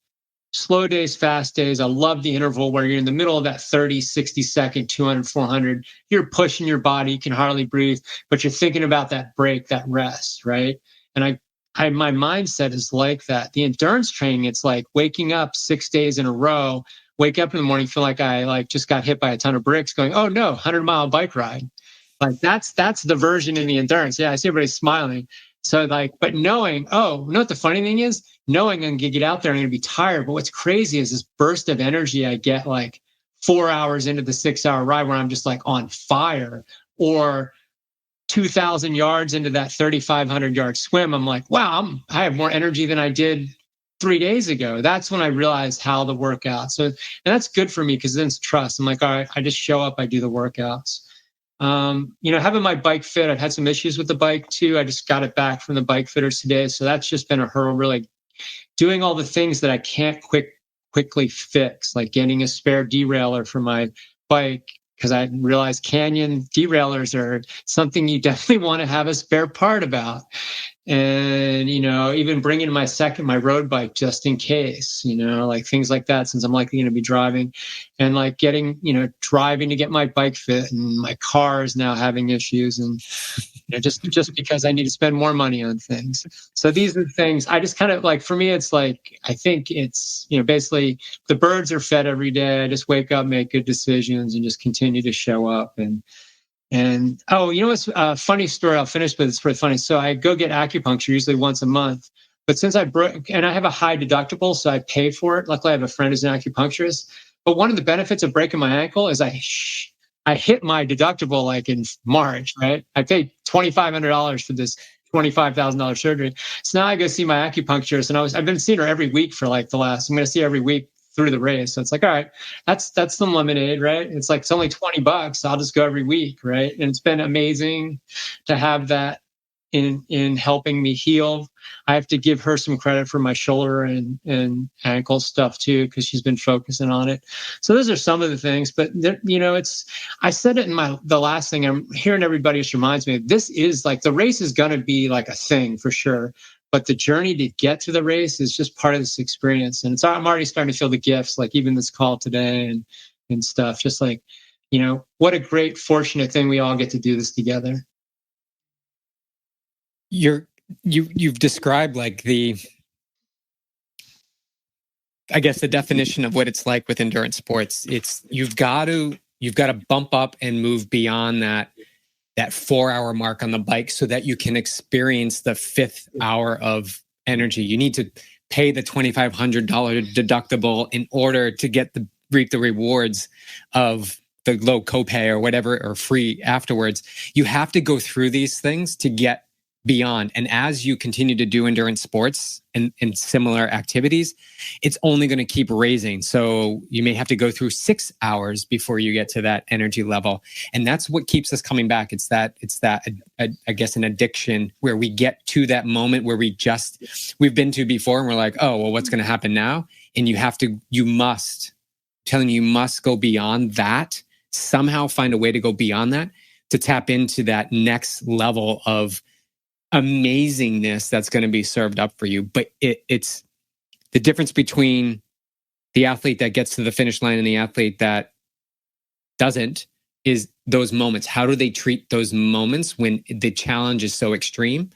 slow days, fast days. I love the interval where you're in the middle of that 30, 60 second, 200, 400. You're pushing your body, you can hardly breathe, but you're thinking about that break, that rest, right? And my mindset is like that. The endurance training, it's like waking up 6 days in a row, wake up in the morning, feel like I like just got hit by a ton of bricks, going, oh no, 100-mile bike ride. Like that's the version in the endurance. Yeah, I see everybody smiling. So like, but knowing, oh, you know what the funny thing is? Knowing I'm gonna get out there, I'm gonna be tired. But what's crazy is this burst of energy I get like 4 hours into the 6-hour ride, where I'm just like on fire, or 2,000 yards into that 3,500 yard swim. I'm like, wow, I have more energy than I did 3 days ago. That's when I realized how the workout. So, and that's good for me, because then it's trust. I'm like, all right, I just show up, I do the workouts. Having my bike fit, I've had some issues with the bike too. I just got it back from the bike fitters today. So that's just been a hurdle, really doing all the things that I can't quickly fix, like getting a spare derailleur for my bike, because I realized canyon derailleurs are something you definitely want to have a spare part about. And, even bringing my road bike just in case, like things like that, since I'm likely going to be driving, and like getting, driving to get my bike fit, and my car is now having issues, and just because I need to spend more money on things. So these are the things I just kind of like, for me, it's like, I think it's, basically the birds are fed every day. I just wake up, make good decisions, and just continue to show up. And what's a funny story I'll finish with, it's pretty funny. So I go get acupuncture usually once a month, but since I broke, and I have a high deductible, so I pay for it. Luckily, I have a friend who's an acupuncturist. But one of the benefits of breaking my ankle is I hit my deductible like in March, right? I paid $2,500 for this $25,000 surgery. So now I go see my acupuncturist, and I've been seeing her every week for like I'm going to see her every week through the race. So it's like, all right, that's some lemonade, right? It's like, it's only $20. I'll just go every week, right? And it's been amazing to have that in helping me heal. I have to give her some credit for my shoulder and ankle stuff too, because she's been focusing on it. So those are some of the things. But I said it in the last thing. I'm hearing everybody just reminds me, this is like, the race is going to be like a thing for sure. But the journey to get to the race is just part of this experience. And I'm already starting to feel the gifts, like even this call today and stuff. Just like, what a great, fortunate thing we all get to do this together. You've described like the definition of what it's like with endurance sports. It's you've got to bump up and move beyond that 4-hour mark on the bike so that you can experience the 5th hour of energy. You need to pay the $2,500 deductible in order to reap the rewards of the low copay or whatever, or free afterwards. You have to go through these things to get beyond. And as you continue to do endurance sports and similar activities, it's only going to keep raising. So you may have to go through 6 hours before you get to that energy level. And that's what keeps us coming back. It's that I guess an addiction where we get to that moment where we've been to before and we're like, oh, well, what's going to happen now? And you must go beyond that, somehow find a way to go beyond that, to tap into that next level of amazingness that's going to be served up for you. But it's the difference between the athlete that gets to the finish line and the athlete that doesn't is those moments. How do they treat those moments when the challenge is so extreme,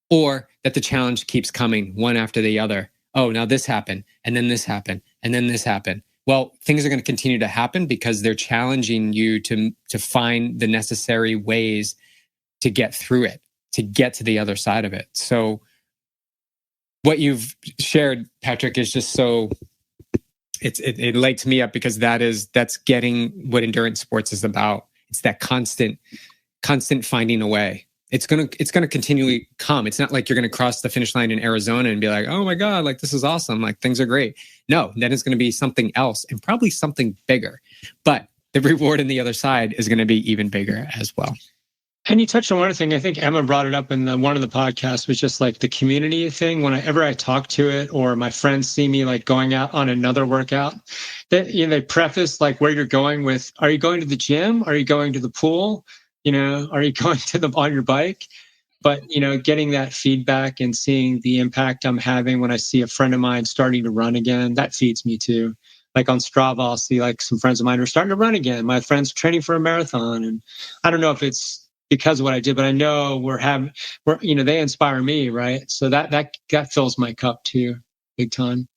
or that the challenge keeps coming one after the other? Oh, now this happened, and then this happened, and then this happened. Well, things are going to continue to happen because they're challenging you to find the necessary ways to get through it, to get to the other side of it. So what you've shared, Patrick, is just so it lights me up, because that's getting what endurance sports is about. It's that constant finding a way. It's gonna continually come. It's not like you're gonna cross the finish line in Arizona and be like, oh my God, like this is awesome, like things are great. No, then it's gonna be something else, and probably something bigger. But the reward on the other side is gonna be even bigger as well. And you touched on one thing. I think Emma brought it up in one of the podcasts, was just like the community thing. Whenever I talk to it, or my friends see me like going out on another workout, they preface like where you're going with, are you going to the gym? Are you going to the pool? Are you going on your bike? But, getting that feedback and seeing the impact I'm having when I see a friend of mine starting to run again, that feeds me too. Like on Strava, I'll see like some friends of mine are starting to run again. My friend's training for a marathon. And I don't know if it's because of what I did, but I know they inspire me, right? So that fills my cup too, big time.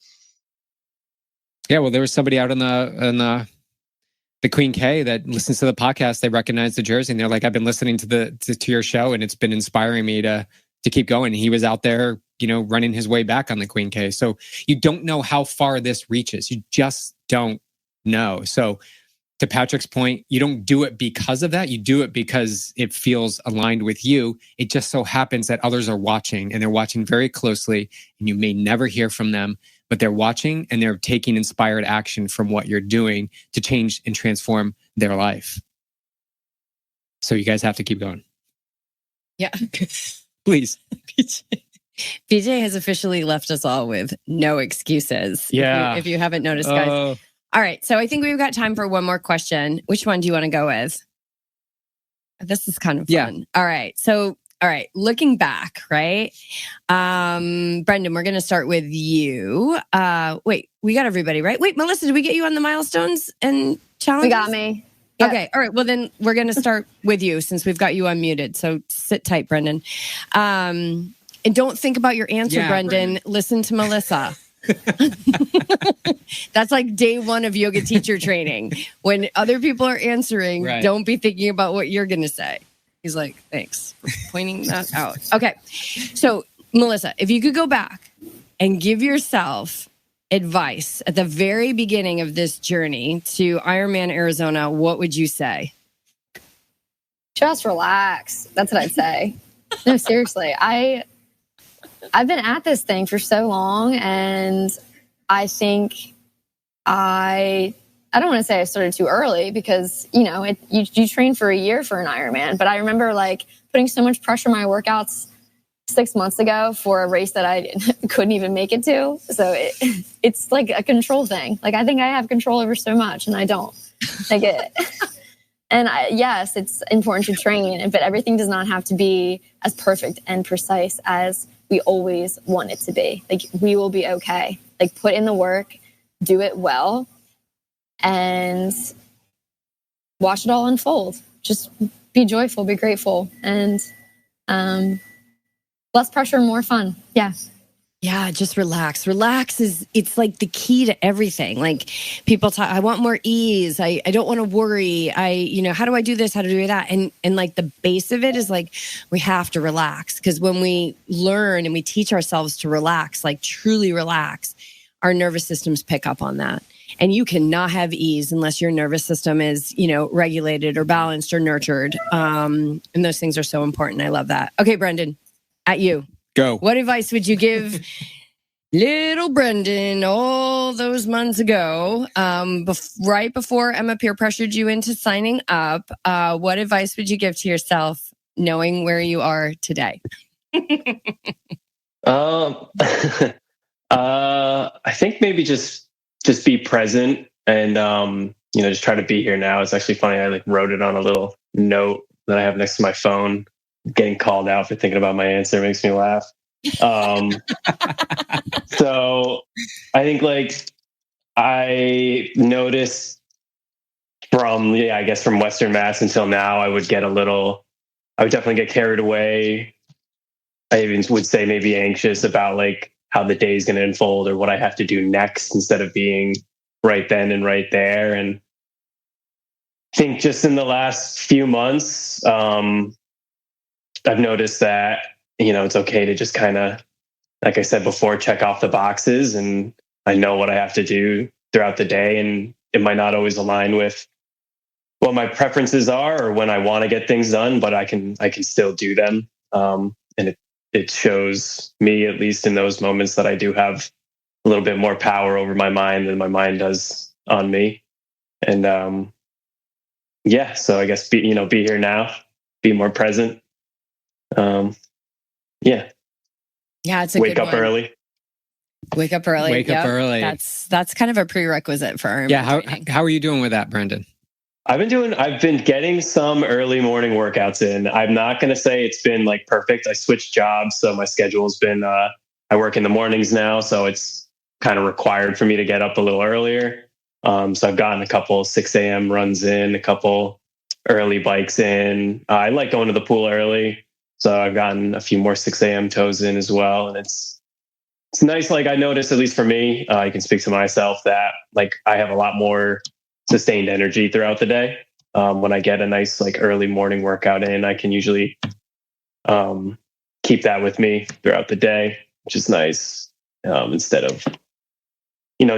Yeah, well, there was somebody out on the Queen K that listens to the podcast. They recognize the jersey, and they're like, "I've been listening to your show, and it's been inspiring me to keep going." And he was out there, running his way back on the Queen K. So you don't know how far this reaches. You just don't know. So, to Patrick's point, you don't do it because of that. You do it because it feels aligned with you. It just so happens that others are watching, and they're watching very closely, and you may never hear from them, but they're watching and they're taking inspired action from what you're doing to change and transform their life. So you guys have to keep going. Yeah. Please. PJ has officially left us all with no excuses. Yeah. If you haven't noticed, guys. All right. So I think we've got time for one more question. Which one do you want to go with? This is kind of fun. All right. So, all right. Looking back, right? Brendan, we're going to start with you. Wait, we got everybody, right? Wait, Melissa, did we get you on the milestones and challenges? We got me. Yep. Okay. All right. Well, then we're going to start with you since we've got you unmuted. So sit tight, Brendan. And don't think about your answer, Brendan. Listen to Melissa. That's like day one of yoga teacher training. When other people are answering, don't be thinking about what you're going to say. He's like, thanks for pointing that out. Okay. So, Melissa, if you could go back and give yourself advice at the very beginning of this journey to Ironman Arizona, what would you say? Just relax. That's what I'd say. No, seriously. I've been at this thing for so long, and I think I don't want to say I started too early because, you know, you train for a year for an Ironman, but I remember like putting so much pressure on my workouts 6 months ago for a race that I couldn't even make it to. So it's like a control thing. Like I think I have control over so much and I don't. Like it. And yes, it's important to train, but everything does not have to be as perfect and precise as we always want it to be. Like we will be okay. Like put in the work, do it well, and watch it all unfold. Just be joyful, be grateful, and less pressure, more fun. Yeah. Yeah, just relax. It's like the key to everything. Like people talk, I want more ease. I don't want to worry. How do I do this? How to do that? And like the base of it is like, we have to relax. Because when we learn and we teach ourselves to relax, like truly relax, our nervous systems pick up on that. And you cannot have ease unless your nervous system is, regulated or balanced or nurtured. And those things are so important. I love that. Okay, Brendan, at you. Go. What advice would you give little Brendan all those months ago, right before Emma peer pressured you into signing up? What advice would you give to yourself knowing where you are today? I think maybe just be present and, just try to be here now. It's actually funny. I wrote it on a little note that I have next to my phone. Getting called out for thinking about my answer makes me laugh. So I think I noticed from Western Mass until now, I would definitely get carried away. I even would say maybe anxious about how the day is going to unfold or what I have to do next instead of being right then and right there. And I think just in the last few months, I've noticed that, it's okay to just kind of, like I said before, check off the boxes, and I know what I have to do throughout the day. And it might not always align with what my preferences are or when I want to get things done, but I can still do them. And it shows me, at least in those moments, that I do have a little bit more power over my mind than my mind does on me. And so I guess be here now, be more present. Yeah, it's a wake good up one. early. Wake up early. Wake up early. That's kind of a prerequisite for our training. How are you doing with that, Brendan? I've been getting some early morning workouts in. I'm not going to say it's been perfect. I switched jobs, so my schedule's been, I work in the mornings now, so it's kind of required for me to get up a little earlier. So I've gotten a couple 6 a.m. runs in, a couple early bikes in. I like going to the pool early. So I've gotten a few more 6 a.m. toes in as well. And it's nice. I noticed, at least for me, I can speak to myself, that I have a lot more sustained energy throughout the day. When I get a nice early morning workout in, I can usually keep that with me throughout the day, which is nice. Instead of,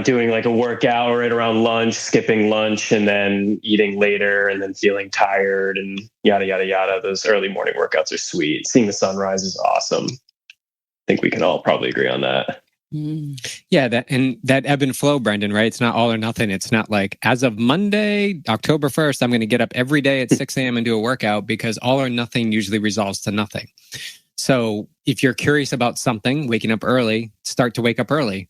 doing a workout right around lunch, skipping lunch and then eating later and then feeling tired and yada, yada, yada. Those early morning workouts are sweet. Seeing the sunrise is awesome. I think we can all probably agree on that. Yeah, that ebb and flow, Brendan, right? It's not all or nothing. It's not like, as of Monday, October 1st, I'm going to get up every day at 6 a.m. and do a workout, because all or nothing usually resolves to nothing. So if you're curious about something, waking up early, start to wake up early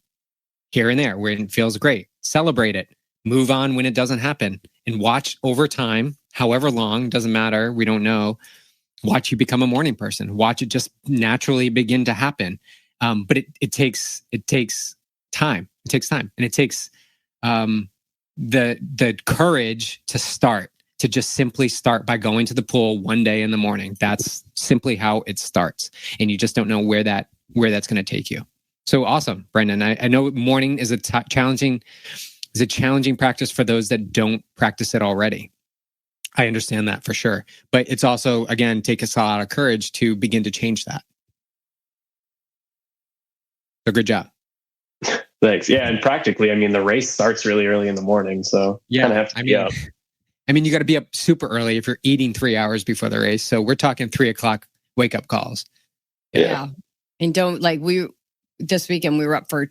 here and there where it feels great. Celebrate it. Move on when it doesn't happen, and watch over time, however long, doesn't matter. We don't know. Watch you become a morning person. Watch it just naturally begin to happen. But it takes time. It takes time, and it takes the courage to start. To just simply start by going to the pool one day in the morning. That's simply how it starts, and you just don't know where that's going to take you. So awesome, Brendan. I know morning is a challenging practice for those that don't practice it already. I understand that for sure, but it's also, again, takes a lot of courage to begin to change that. So good job. Thanks. Yeah, and practically, I mean, the race starts really early in the morning, so you kind of have to be up. I mean, you got to be up super early if you're eating 3 hours before the race. So we're talking 3 o'clock wake up calls. Yeah. And this weekend we were up for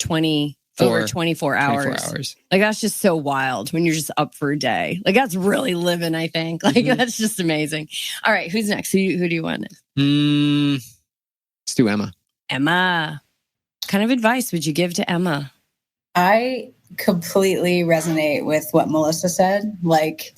over 24 hours. Like, that's just so wild when you're just up for a day. Like, that's really living, I think. Like, that's just amazing. All right. Who's next? Who do you want? Let's do Emma. Emma. What kind of advice would you give to Emma? I completely resonate with what Melissa said. Like,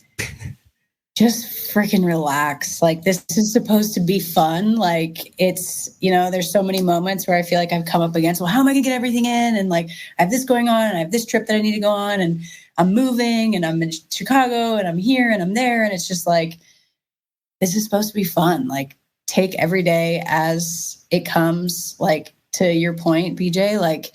just freaking relax. Like, this is supposed to be fun. Like, it's, there's so many moments where I feel like I've come up against, well, how am I gonna get everything in? And like, I have this going on, and I have this trip that I need to go on, and I'm moving, and I'm in Chicago, and I'm here, and I'm there. And it's just like, this is supposed to be fun. Like, take every day as it comes. Like, to your point, BJ, like,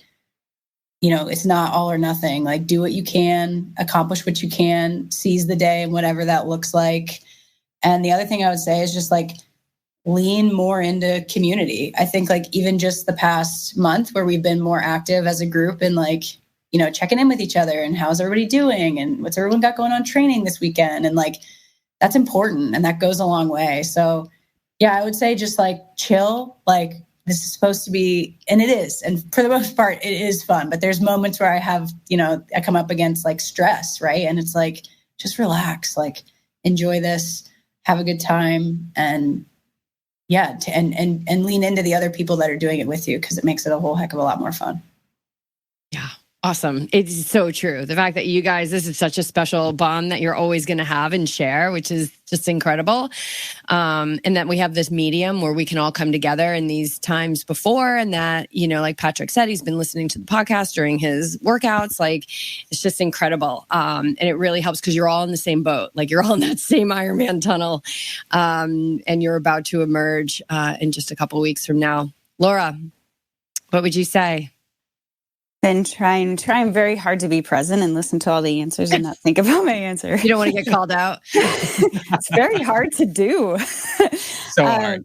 it's not all or nothing. Like, do what you can, accomplish what you can, seize the day, and whatever that looks like. And the other thing I would say is just like, lean more into community. I think like even just the past month where we've been more active as a group and like, checking in with each other and how's everybody doing and what's everyone got going on training this weekend. And like, that's important. And that goes a long way. So yeah, I would say just like chill, like, this is supposed to be, and it is. And for the most part, it is fun. But there's moments where I have, I come up against like stress, right? And it's like, just relax, like enjoy this, have a good time. And yeah, and lean into the other people that are doing it with you, because it makes it a whole heck of a lot more fun. Yeah. Awesome. It's so true. The fact that you guys, this is such a special bond that you're always going to have and share, which is just incredible. And that we have this medium where we can all come together in these times before. And that, like Patrick said, he's been listening to the podcast during his workouts. Like, it's just incredible. And it really helps because you're all in the same boat. Like, you're all in that same Ironman tunnel. And you're about to emerge in just a couple of weeks from now. Laura, what would you say? Been trying very hard to be present and listen to all the answers and not think about my answer. You don't want to get called out. It's very hard to do. So hard.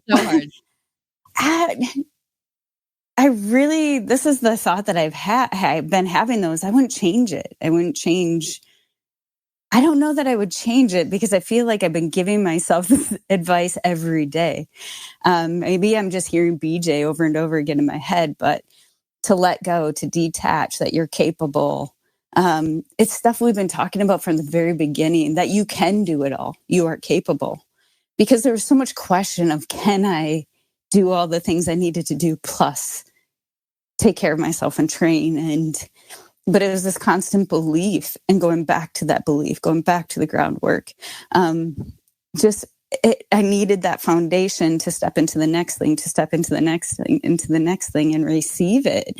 I really, this is the thought that I've been having those. I wouldn't change it. I don't know that I would change it because I feel like I've been giving myself this advice every day. Maybe I'm just hearing BJ over and over again in my head, but to let go, to detach, that you're capable. It's stuff we've been talking about from the very beginning, that you can do it all. You are capable. Because there was so much question of, can I do all the things I needed to do, plus take care of myself and train? But it was this constant belief, and going back to that belief, going back to the groundwork. I needed that foundation to step into the next thing, into the next thing and receive it.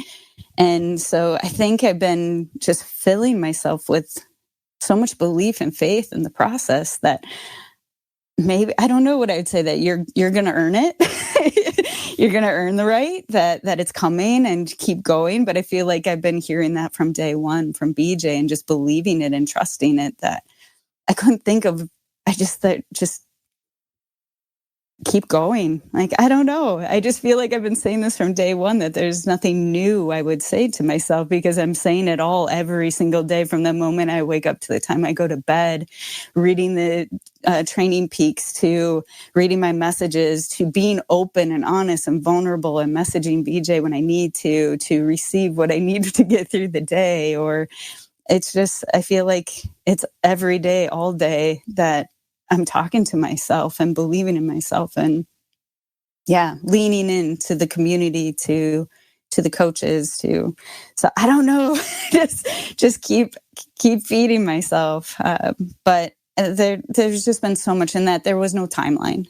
And so I think I've been just filling myself with so much belief and faith in the process that maybe, I don't know what I would say, that you're going to earn it. You're going to earn the right, that it's coming, and keep going. But I feel like I've been hearing that from day one from BJ, and just believing it and trusting it, that I couldn't think of, keep going. Like, I don't know. I just feel like I've been saying this from day one, that there's nothing new I would say to myself, because I'm saying it all every single day from the moment I wake up to the time I go to bed, reading the training peaks, to reading my messages, to being open and honest and vulnerable and messaging BJ when I need to receive what I need to get through the day. Or it's just, I feel like it's every day, all day, that I'm talking to myself and believing in myself, and leaning into the community, to the coaches, so I don't know, just keep feeding myself. But there's just been so much in that. There was no timeline,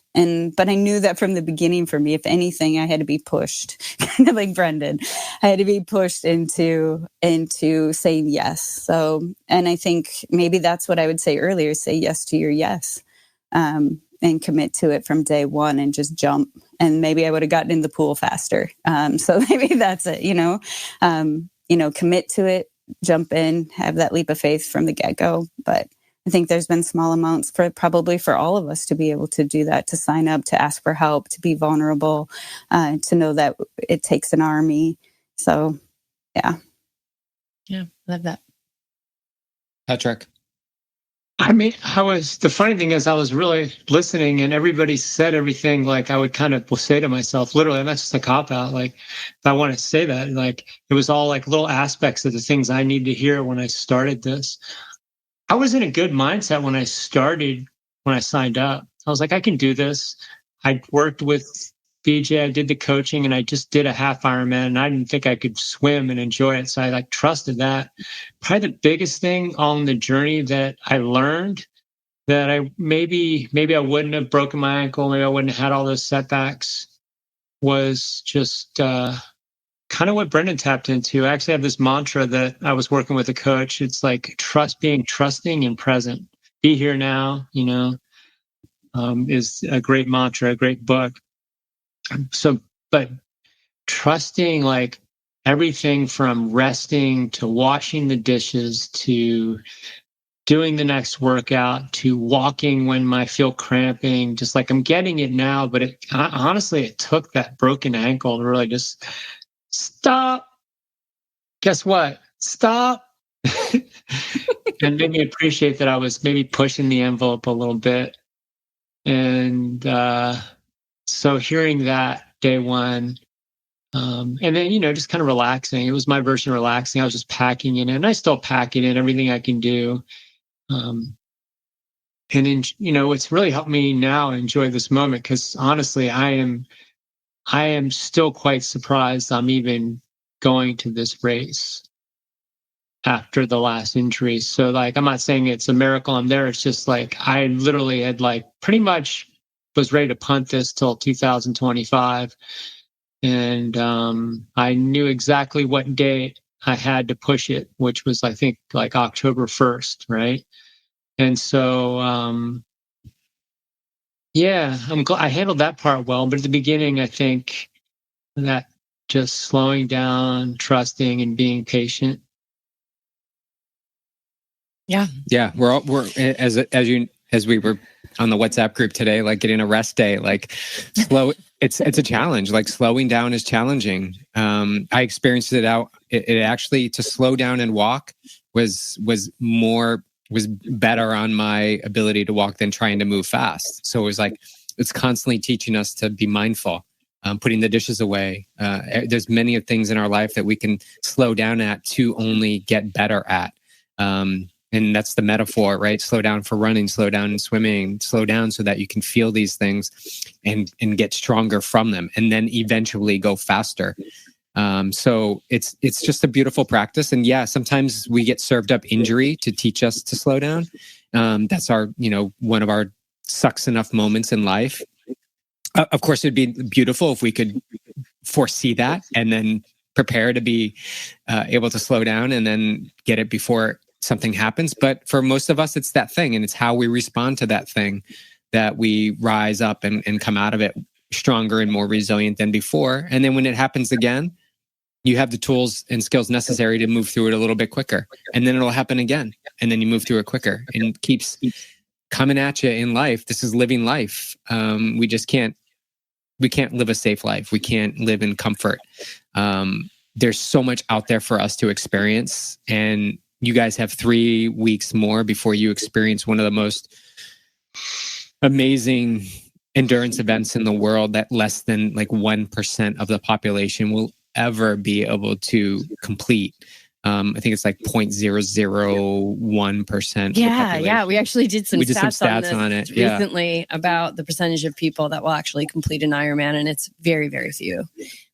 but I knew that from the beginning. For me, if anything, I had to be pushed, kind of like Brendan. I had to be pushed into saying yes. So, and I think maybe that's what I would say earlier: say yes to your yes, and commit to it from day one, and just jump. And maybe I would have gotten in the pool faster. So maybe that's it. Commit to it, jump in, have that leap of faith from the get-go. But I think there's been small amounts probably for all of us to be able to do that, to sign up, to ask for help, to be vulnerable, to know that it takes an army. So, yeah. Yeah, love that. Patrick. I mean, the funny thing is I was really listening, and everybody said everything like I would kind of say to myself, literally, and that's just a cop out. Like, if I want to say that, like, it was all like little aspects of the things I needed to hear when I started this. I was in a good mindset when I signed up. I was like, I can do this. I worked with BJ, I did the coaching, and I just did a half Ironman, and I didn't think I could swim and enjoy it. So I trusted that. Probably the biggest thing on the journey that I learned, that I maybe I wouldn't have broken my ankle, maybe I wouldn't have had all those setbacks, was just kind of what Brendan tapped into. I actually have this mantra that I was working with a coach. It's like being trusting and present. Be here now, is a great mantra, a great book. So, but trusting, like, everything from resting to washing the dishes to doing the next workout to walking when I feel cramping, just like I'm getting it now. But honestly, it took that broken ankle to really just stop. Guess what? Stop. And made me appreciate that I was maybe pushing the envelope a little bit. And so hearing that day one, and then, just kind of relaxing. It was my version of relaxing. I was just packing it in. I still pack it in, everything I can do. And then, it's really helped me now enjoy this moment, because honestly, I am still quite surprised I'm even going to this race after the last injury. So, like, I'm not saying it's a miracle I'm there. It's just like, I literally had pretty much was ready to punt this till 2025. And I knew exactly what date I had to push it, which was, I think, like October 1st, right? And so, I'm glad I handled that part well. But at the beginning, I think that just slowing down, trusting, and being patient. Yeah. We're as we were on the WhatsApp group today, like getting a rest day, like slow. It's a challenge. Like, slowing down is challenging. I experienced it out. It actually, to slow down and walk was better on my ability to walk than trying to move fast. So it was like, it's constantly teaching us to be mindful, putting the dishes away. There's many of things in our life that we can slow down at to only get better at. And that's the metaphor, right? Slow down for running, slow down in swimming, slow down so that you can feel these things and get stronger from them, and then eventually go faster. So it's just a beautiful practice. And sometimes we get served up injury to teach us to slow down. That's our, one of our sucks enough moments in life. Of course, it'd be beautiful if we could foresee that and then prepare to be able to slow down and then get it before something happens. But for most of us, it's that thing, and it's how we respond to that thing that we rise up and come out of it stronger and more resilient than before. And then when it happens again, you have the tools and skills necessary to move through it a little bit quicker. And then it'll happen again. And then you move through it quicker, and it keeps coming at you in life. This is living life. We just can't live a safe life. We can't live in comfort. There's so much out there for us to experience, and you guys have 3 weeks more before you experience one of the most amazing endurance events in the world that less than like 1% of the population will ever be able to complete. I think it's like 0.001%. Yeah. We actually did some stats on it recently about the percentage of people that will actually complete an Ironman, and it's very, very few.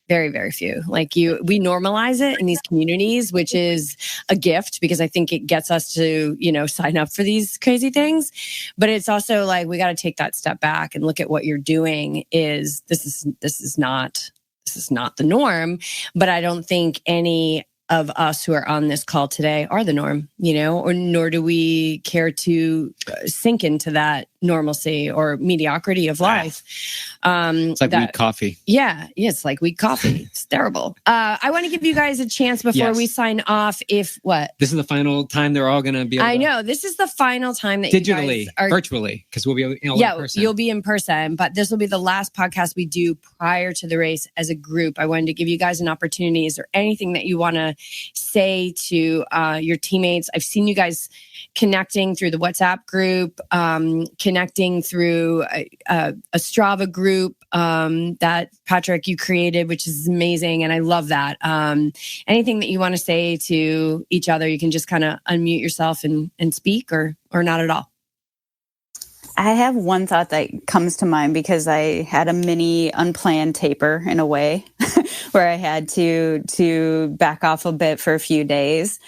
Very, very few. Like we normalize it in these communities, which is a gift because I think it gets us to, sign up for these crazy things. But it's also like, we got to take that step back and look at what you're doing. This is not the norm, but I don't think any of us who are on this call today are the norm, or nor do we care to sink into that normalcy or mediocrity of life. It's like weak coffee. Yeah, it's like weak coffee. It's terrible. I want to give you guys a chance before we sign off. This is the final time they're all going to be able I know. This is the final time that digitally, you guys are virtually, because we'll be in person. You'll be in person, but this will be the last podcast we do prior to the race as a group. I wanted to give you guys an opportunity. Is there anything that you want to say to your teammates? I've seen you guys connecting through the WhatsApp group, connecting through a Strava group that Patrick, you created, which is amazing. And I love that. Anything that you want to say to each other, you can just kind of unmute yourself and speak or not at all. I have one thought that comes to mind because I had a mini unplanned taper in a way where I had to back off a bit for a few days.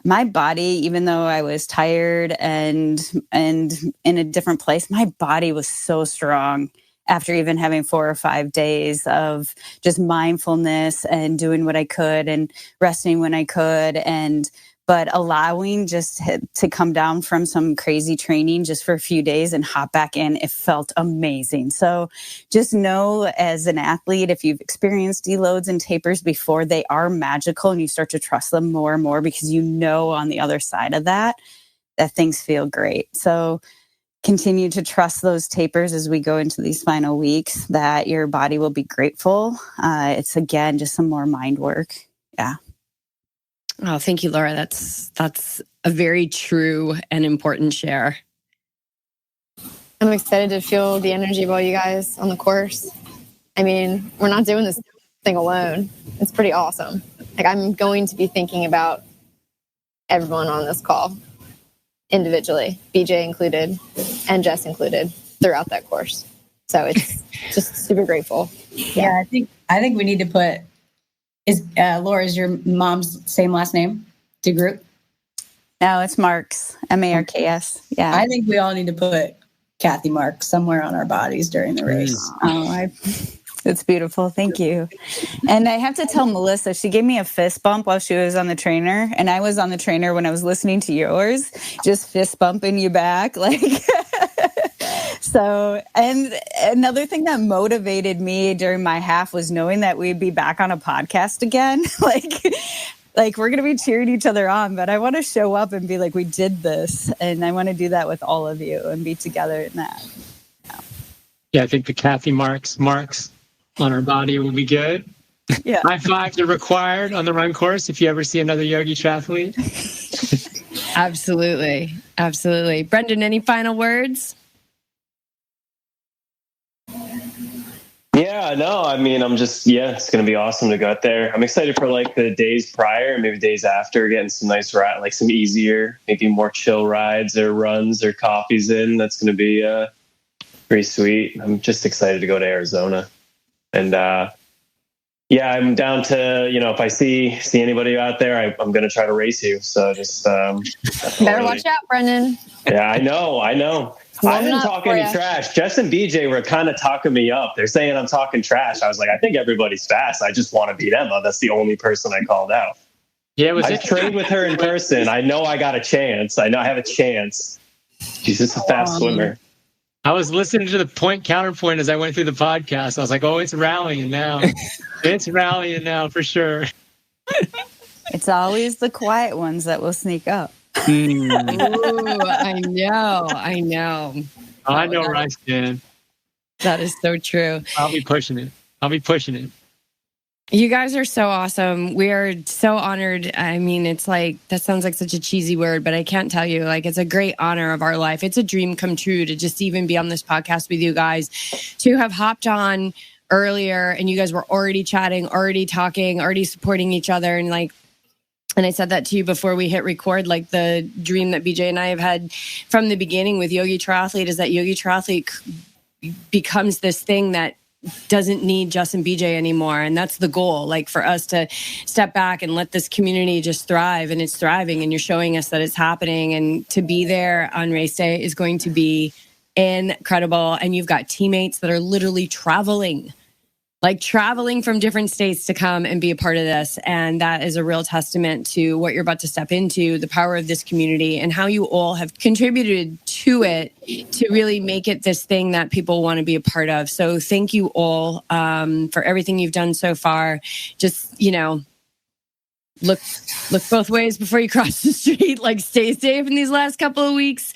My body, even though I was tired and in a different place, my body was so strong after even having 4 or 5 days of just mindfulness and doing what I could and resting when I could, but allowing just to come down from some crazy training just for a few days and hop back in, it felt amazing. So just know as an athlete, if you've experienced deloads and tapers before, they are magical and you start to trust them more and more because on the other side of that things feel great. So continue to trust those tapers as we go into these final weeks, that your body will be grateful. It's again, just some more mind work. Yeah. Oh, thank you, Laura. That's a very true and important share. I'm excited to feel the energy of all you guys on the course. I mean, we're not doing this thing alone. It's pretty awesome. Like, I'm going to be thinking about everyone on this call individually, BJ included and Jess included, throughout that course. So it's just super grateful. Yeah, I think we need to put Laura, is your mom's same last name to group? No, it's Marks, Marks. Yeah. I think we all need to put Kathy Marks somewhere on our bodies during the race. It's beautiful. Thank you. And I have to tell Melissa, she gave me a fist bump while she was on the trainer. And I was on the trainer when I was listening to yours, just fist bumping you back. So, and another thing that motivated me during my half was knowing that we'd be back on a podcast again. Like we're going to be cheering each other on, but I want to show up and be like, we did this. And I want to do that with all of you and be together in that. Yeah, I think the Kathy Marks on our body will be good. Yeah. High fives are required on the run course if you ever see another yogi triathlete. Absolutely. Absolutely. Brendan, any final words? Yeah, no, I mean, it's going to be awesome to go out there. I'm excited for the days prior and maybe days after, getting some nice ride, some easier, maybe more chill rides or runs or coffees in. That's going to be pretty sweet. I'm just excited to go to Arizona. And I'm down to, if I see anybody out there, I'm going to try to race you. So just better watch out, Brendan. Yeah, I know. I didn't talk any trash. Jess and BJ were kind of talking me up. They're saying I'm talking trash. I was like, I think everybody's fast. I just want to beat Emma. That's the only person I called out. Yeah, I trained with her in person. I know I got a chance. I know I have a chance. She's just a fast swimmer. I was listening to the point counterpoint as I went through the podcast. I was like, oh, it's rallying now. It's rallying now for sure. It's always the quiet ones that will sneak up. Ooh, I know. I know where I stand. That is so true. I'll be pushing it. You guys are so awesome. We are so honored. I mean, it's like, that sounds like such a cheesy word, but I can't tell you, like, it's a great honor of our life. It's a dream come true to just even be on this podcast with you guys, to have hopped on earlier and you guys were already chatting, already talking, already supporting each other. And I said that to you before we hit record, like the dream that BJ and I have had from the beginning with YogiTriathlete is that YogiTriathlete becomes this thing that doesn't need Justin BJ anymore. And that's the goal, like for us to step back and let this community just thrive, and it's thriving, and you're showing us that it's happening. And to be there on race day is going to be incredible. And you've got teammates that are literally traveling from different states to come and be a part of this. And that is a real testament to what you're about to step into, the power of this community, and how you all have contributed to it to really make it this thing that people want to be a part of. So thank you all for everything you've done so far. Just, look both ways before you cross the street. Like, stay safe in these last couple of weeks.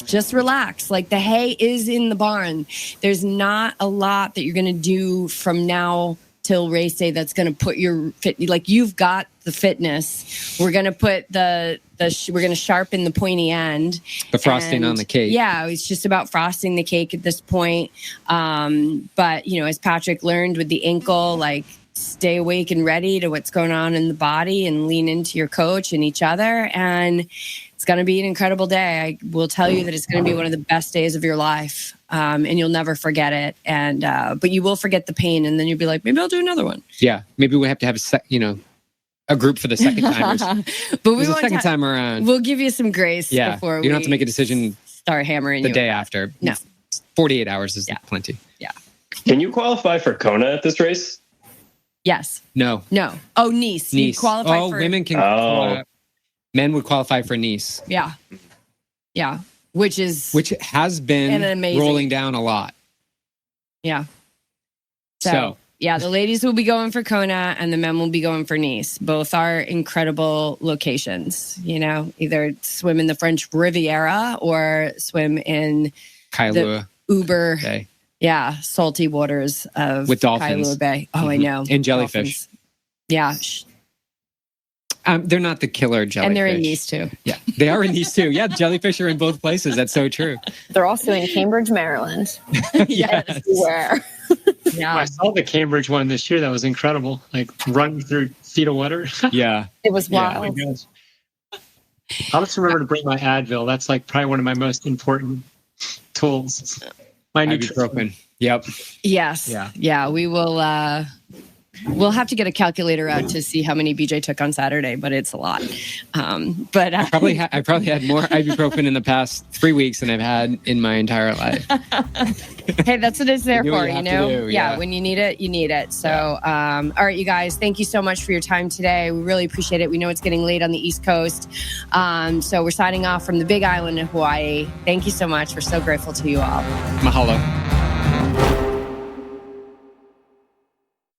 Just relax. Like, the hay is in the barn. There's not a lot that you're going to do from now till race day that's going to put your fit. Like, you've got the fitness. We're going to put we're going to sharpen the pointy end. The frosting on the cake. Yeah, it's just about frosting the cake at this point. But, as Patrick learned with the ankle, like, stay awake and ready to what's going on in the body and lean into your coach and each other. And it's going to be an incredible day. I will tell you that it's going to be one of the best days of your life. And you'll never forget it. And, but you will forget the pain. And then you'll be like, maybe I'll do another one. Yeah. Maybe we have to have a group for the second timers. But we the second time around. We'll give you some grace before you don't have to make a decision. Start hammering the day after. No. 48 hours is plenty. Yeah. Can you qualify for Kona at this race? Yes. No. Oh, Nice. You qualify for... women can. Men would qualify for Nice. Yeah. Which has been rolling down a lot. Yeah. So yeah, the ladies will be going for Kona and the men will be going for Nice. Both are incredible locations. Either swim in the French Riviera or swim in Kailua the uber Bay. Yeah, salty waters of with dolphins. Kailua Bay. Oh, I know. And jellyfish. Dolphins. Yeah. They're not the killer jellyfish. And they're in Nice too. Yeah, they are in Nice too. Yeah, jellyfish are in both places. That's so true. They're also in Cambridge, Maryland. Yes. Where? Yeah. I saw the Cambridge one this year. That was incredible. Like, running through feet of water. Yeah. It was wild. Oh, I'll just remember to bring my Advil. That's like probably one of my most important tools. My ibuprofen. Yep. Yes. Yeah. We will. We'll have to get a calculator out to see how many BJ took on Saturday, but it's a lot. But I probably had more ibuprofen in the past 3 weeks than I've had in my entire life. Hey, that's what it's there for, Yeah, when you need it, you need it. So, all right, you guys, thank you so much for your time today. We really appreciate it. We know it's getting late on the East Coast. So we're signing off from the Big Island of Hawaii. Thank you so much. We're so grateful to you all. Mahalo.